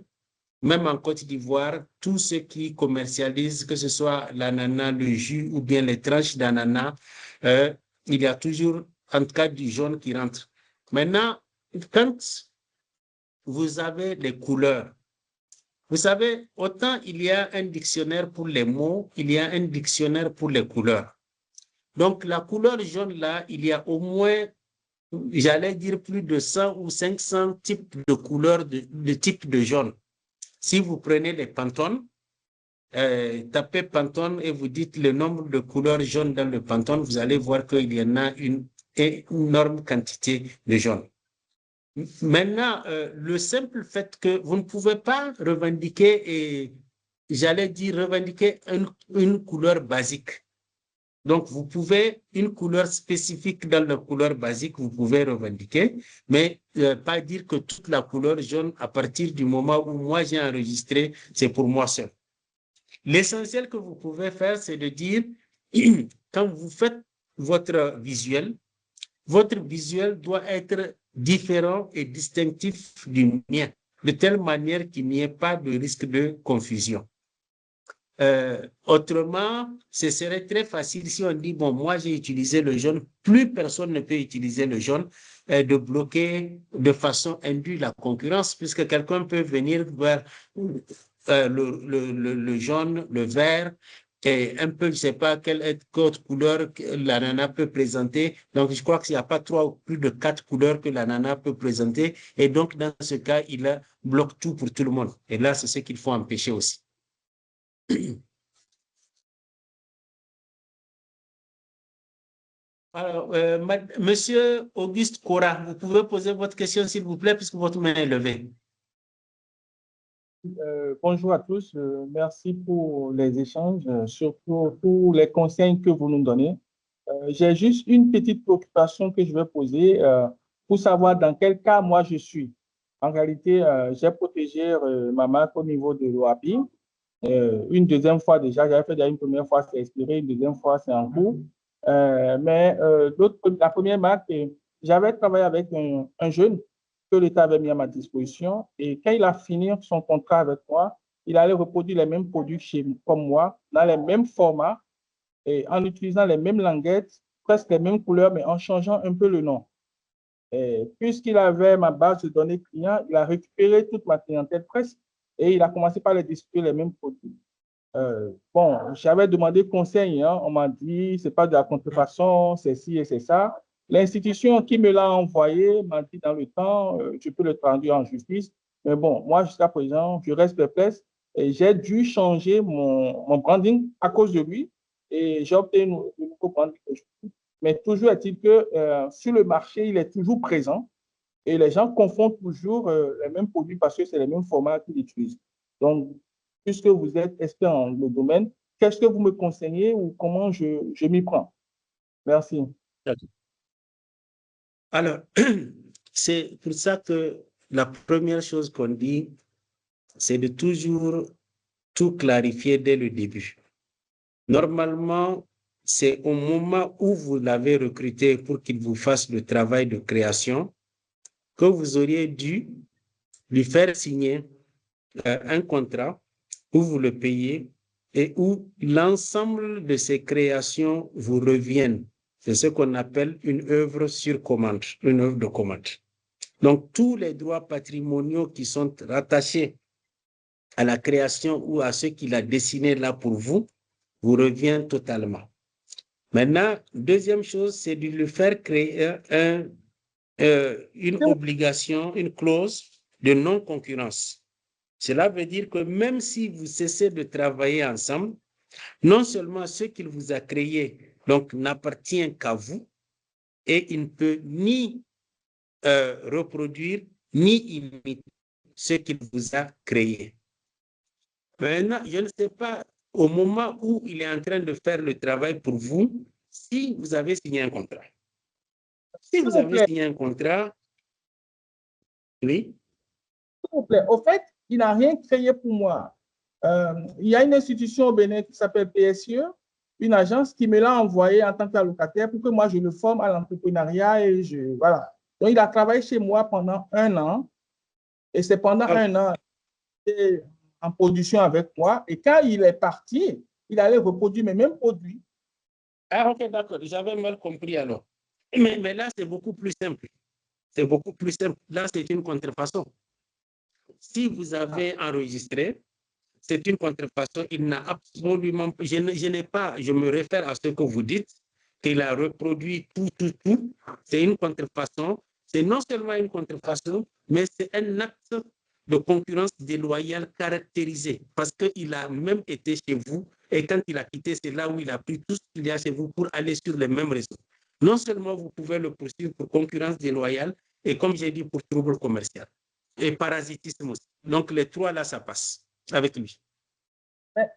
même en Côte d'Ivoire, tous ceux qui commercialisent, que ce soit l'ananas, le jus ou bien les tranches d'ananas, il y a toujours, en tout cas, du jaune qui rentre. Maintenant, quand vous avez les couleurs, vous savez, autant il y a un dictionnaire pour les mots, il y a un dictionnaire pour les couleurs. Donc, la couleur jaune, là, il y a au moins, j'allais dire, plus de 100 ou 500 types de couleurs, de types de jaune. Si vous prenez les Pantone, tapez Pantone et vous dites le nombre de couleurs jaunes dans le Pantone, vous allez voir qu'il y en a une énorme quantité de jaune. Maintenant, le simple fait que vous ne pouvez pas revendiquer, et j'allais dire revendiquer une couleur basique. Donc, vous pouvez, une couleur spécifique dans la couleur basique, vous pouvez revendiquer, mais pas dire que toute la couleur jaune, à partir du moment où moi j'ai enregistré, c'est pour moi seul. L'essentiel que vous pouvez faire, c'est de dire, quand vous faites votre visuel doit être différent et distinctif du mien, de telle manière qu'il n'y ait pas de risque de confusion. Autrement, ce serait très facile si on dit, bon, moi j'ai utilisé le jaune, plus personne ne peut utiliser le jaune, de bloquer de façon indue la concurrence, puisque quelqu'un peut venir vers le jaune, le vert, et un peu, je ne sais pas quelle autre couleur l'ananas peut présenter. Donc, je crois qu'il n'y a pas 3 ou plus de 4 couleurs que l'ananas peut présenter. Et donc, dans ce cas, il bloque tout pour tout le monde. Et là, c'est ce qu'il faut empêcher aussi. Alors, Monsieur Auguste Cora, vous pouvez poser votre question, s'il vous plaît, puisque votre main est levée. Bonjour à tous, merci pour les échanges, surtout pour les conseils que vous nous donnez. J'ai juste une petite préoccupation que je vais poser pour savoir dans quel cas moi je suis. En réalité, j'ai protégé ma marque au niveau de l'OAPI. Une deuxième fois déjà, j'avais fait déjà une première fois, c'est expiré, une deuxième fois, c'est en cours. Mais la première marque, j'avais travaillé avec un jeune que l'État avait mis à ma disposition. Et quand il a fini son contrat avec moi, il allait reproduire les mêmes produits comme moi, dans les mêmes formats, et en utilisant les mêmes languettes, presque les mêmes couleurs, mais en changeant un peu le nom. Puisqu'il avait ma base de données clients, il a récupéré toute ma clientèle presque et il a commencé par les distribuer les mêmes produits. Bon, j'avais demandé conseil, hein, on m'a dit c'est pas de la contrefaçon, c'est ci et c'est ça. L'institution qui me l'a envoyé m'a dit dans le temps, je peux le traduire en justice. Mais bon, moi jusqu'à présent, je reste perplexe et j'ai dû changer mon branding à cause de lui et j'ai obtenu un nouveau branding. Mais toujours est-il que sur le marché, il est toujours présent et les gens confondent toujours les mêmes produits parce que c'est les mêmes formats qu'ils utilisent. Donc, puisque vous êtes expert dans le domaine, qu'est-ce que vous me conseillez ou comment je m'y prends? Merci. Alors, c'est pour ça que la première chose qu'on dit, c'est de toujours tout clarifier dès le début. Normalement, c'est au moment où vous l'avez recruté pour qu'il vous fasse le travail de création que vous auriez dû lui faire signer un contrat où vous le payez et où l'ensemble de ces créations vous reviennent. C'est ce qu'on appelle une œuvre sur commande, une œuvre de commande. Donc, tous les droits patrimoniaux qui sont rattachés à la création ou à ce qu'il a dessiné là pour vous, vous reviennent totalement. Maintenant, deuxième chose, c'est de le faire créer une obligation, une clause de non-concurrence. Cela veut dire que même si vous cessez de travailler ensemble, non seulement ce qu'il vous a créé donc n'appartient qu'à vous et il ne peut ni reproduire ni imiter ce qu'il vous a créé. Maintenant, je ne sais pas, au moment où il est en train de faire le travail pour vous, si vous avez signé un contrat. Si vous avez signé un contrat, oui. S'il vous plaît, au fait, il n'a rien créé pour moi. Il y a une institution au Bénin qui s'appelle PSE, une agence qui me l'a envoyé en tant qu'allocataire pour que moi je le forme à l'entrepreneuriat et voilà. Donc, il a travaillé chez moi pendant 1 an et c'est pendant 1 an en production avec moi. Et quand il est parti, il allait reproduire mes mêmes produits. Ah, ok, d'accord. J'avais mal compris alors. Mais là, c'est beaucoup plus simple. C'est beaucoup plus simple. Là, c'est une contrefaçon. Si vous avez enregistré, c'est une contrefaçon. Il n'a absolument pas. Je me réfère à ce que vous dites, qu'il a reproduit tout. C'est une contrefaçon. C'est non seulement une contrefaçon, mais c'est un acte de concurrence déloyale caractérisé parce qu'il a même été chez vous et quand il a quitté, c'est là où il a pris tout ce qu'il y a chez vous pour aller sur les mêmes réseaux. Non seulement vous pouvez le poursuivre pour concurrence déloyale et comme j'ai dit, pour trouble commercial et parasitisme aussi. Donc les trois là, ça passe avec lui.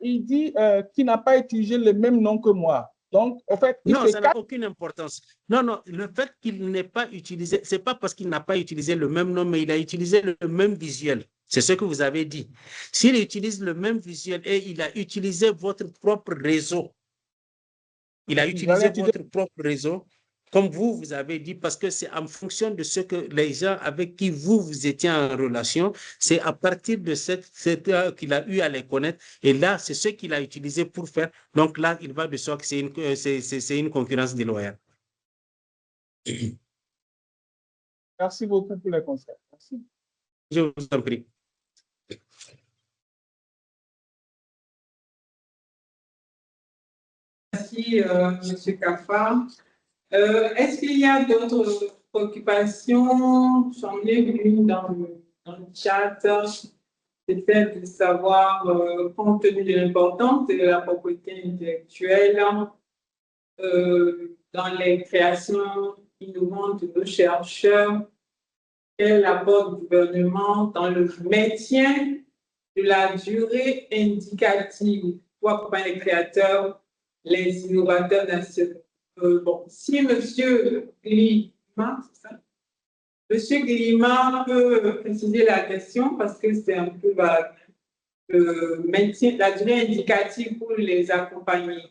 Il dit qu'il n'a pas utilisé le même nom que moi. Donc, en fait, non, ça n'a aucune importance. Non, le fait qu'il n'ait pas utilisé, ce n'est pas parce qu'il n'a pas utilisé le même nom, mais il a utilisé le même visuel. C'est ce que vous avez dit. S'il utilise le même visuel et il a utilisé votre propre réseau, comme vous avez dit, parce que c'est en fonction de ce que les gens avec qui vous étiez en relation, c'est à partir de cette qu'il a eu à les connaître. Et là, c'est ce qu'il a utilisé pour faire. Donc là, il va de soi que c'est une concurrence déloyale. Merci beaucoup pour les conseils. Merci. Je vous en prie. Merci, M. Kaffa. Est-ce qu'il y a d'autres préoccupations? J'en ai vu dans le chat. C'est celle de savoir, compte tenu de l'importance de la propriété intellectuelle dans les créations innovantes de nos chercheurs, quel apport du gouvernement dans le maintien de la durée indicative pour accompagner les créateurs, les innovateurs nationaux. Bon, si M. Glima, c'est ça? Monsieur Glima peut préciser la question parce que c'est un peu vague. Maintien, la durée indicative pour les accompagner.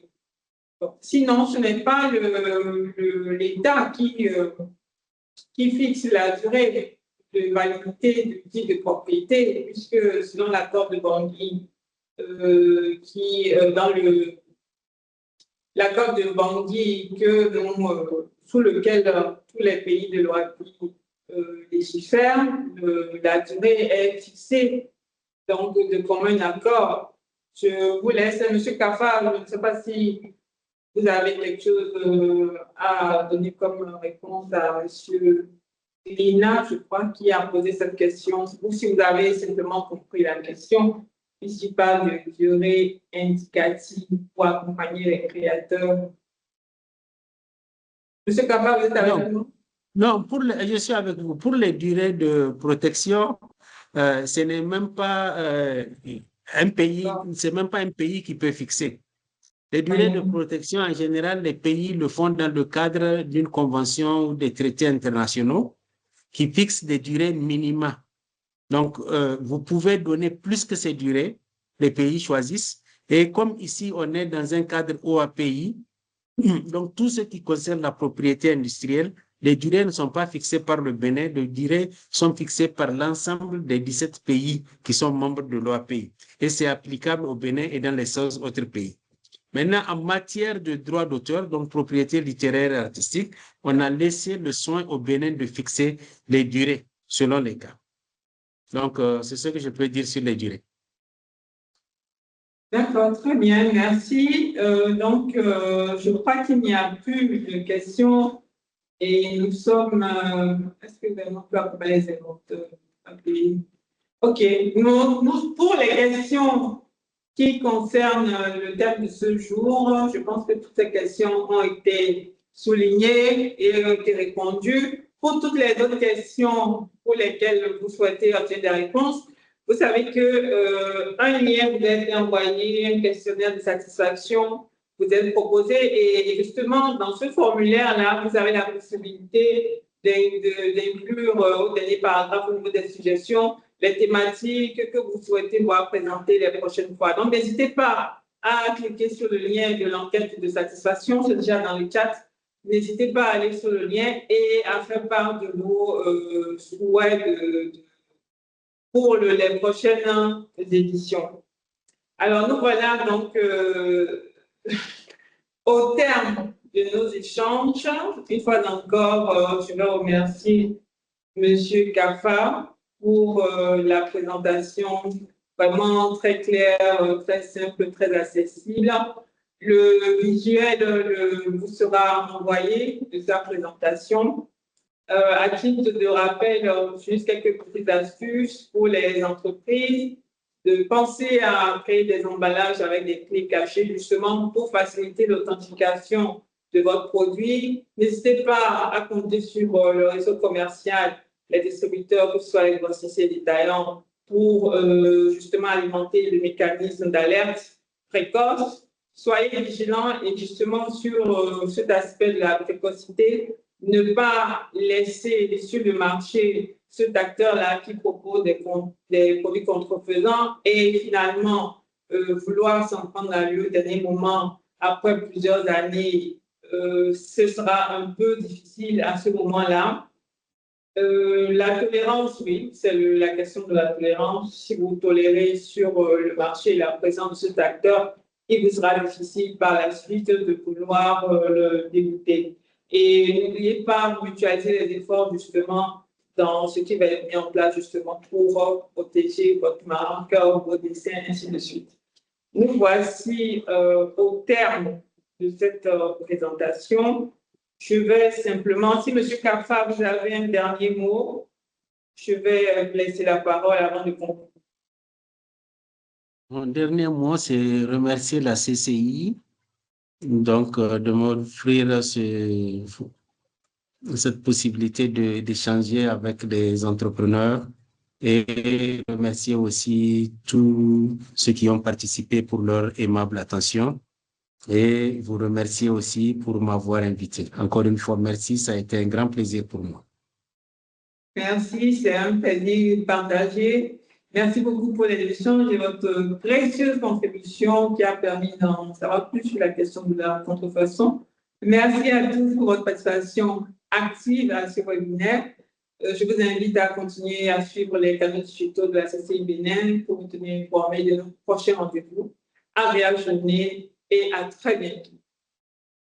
Bon, sinon, ce n'est pas l'État qui fixe la durée de validité du titre de propriété, puisque selon l'accord de Bangui, dans l'accord de Bangui sous lequel tous les pays de l'OAPI légifèrent, la durée est fixée donc de commun accord. Je vous laisse, M. Kaffa, je ne sais pas si vous avez quelque chose à donner comme réponse à M. Lina, je crois, qui a posé cette question, ou si vous avez simplement compris la question, puisqu'il parle de durée indicative pour accompagner les créateurs. Monsieur Kaffa, vous êtes avec nous? Non, je suis avec vous. Pour les durées de protection, ce n'est même pas un pays, c'est même pas un pays qui peut fixer. Les durées de protection, en général, les pays le font dans le cadre d'une convention ou des traités internationaux qui fixent des durées minima. Donc, vous pouvez donner plus que ces durées, les pays choisissent. Et comme ici, on est dans un cadre OAPI, donc tout ce qui concerne la propriété industrielle, les durées ne sont pas fixées par le Bénin, les durées sont fixées par l'ensemble des 17 pays qui sont membres de l'OAPI. Et c'est applicable au Bénin et dans les 16 autres pays. Maintenant, en matière de droit d'auteur, donc propriété littéraire et artistique, on a laissé le soin au Bénin de fixer les durées selon les cas. Donc, c'est ce que je peux dire sur les durées. D'accord, très bien, merci. Donc, je crois qu'il n'y a plus de questions et nous sommes. Est-ce que nous pouvons accompagner les émeutes? OK. Pour les questions qui concernent le thème de ce jour, je pense que toutes ces questions ont été soulignées et ont été répondues. Pour toutes les autres questions pour lesquelles vous souhaitez obtenir des réponses, vous savez qu'un lien vous est envoyé, un questionnaire de satisfaction vous est proposé et justement, dans ce formulaire-là, vous avez la possibilité d'inclure au dernier paragraphe au niveau des suggestions les thématiques que vous souhaitez voir présenter les prochaines fois. Donc, n'hésitez pas à cliquer sur le lien de l'enquête de satisfaction, c'est déjà dans le chat. N'hésitez pas à aller sur le lien et à faire part de vos souhaits pour les prochaines éditions. Alors, nous voilà donc au terme de nos échanges. Une fois encore, je veux remercier M. Kaffa pour la présentation vraiment très claire, très simple, très accessible. Le visuel vous sera envoyé de sa présentation. À titre de rappel, juste quelques petites astuces pour les entreprises, de penser à créer des emballages avec des clés cachées justement pour faciliter l'authentification de votre produit. N'hésitez pas à compter sur le réseau commercial, les distributeurs, que ce soit les grossistes détaillants, pour justement alimenter le mécanisme d'alerte précoce. Soyez vigilants et justement sur cet aspect de la précocité, ne pas laisser sur le marché cet acteur-là qui propose des produits contrefaisants et finalement vouloir s'en prendre à lui au dernier moment après plusieurs années, ce sera un peu difficile à ce moment-là. La tolérance, oui, c'est la question de la tolérance. Si vous tolérez sur le marché la présence de cet acteur, il vous sera difficile par la suite de vouloir le dégoûter. Et n'oubliez pas de mutualiser les efforts justement dans ce qui va être mis en place justement pour protéger votre marque, vos dessins, ainsi de suite. Nous voici au terme de cette présentation. Je vais simplement, si M. Kaffa, vous avez un dernier mot, je vais vous laisser la parole avant de conclure. Mon dernier mot, c'est remercier la CCI donc, de m'offrir cette possibilité d'échanger avec des entrepreneurs et remercier aussi tous ceux qui ont participé pour leur aimable attention et vous remercier aussi pour m'avoir invité. Encore une fois, merci, ça a été un grand plaisir pour moi. Merci, c'est un plaisir partagé. Merci beaucoup pour les échanges et votre précieuse contribution qui a permis d'en savoir plus sur la question de la contrefaçon. Merci à tous pour votre participation active à ce webinaire. Je vous invite à continuer à suivre les canaux digitaux de la CCI Bénin pour vous tenir informé de nos prochains rendez-vous. Agréable journée et à très bientôt.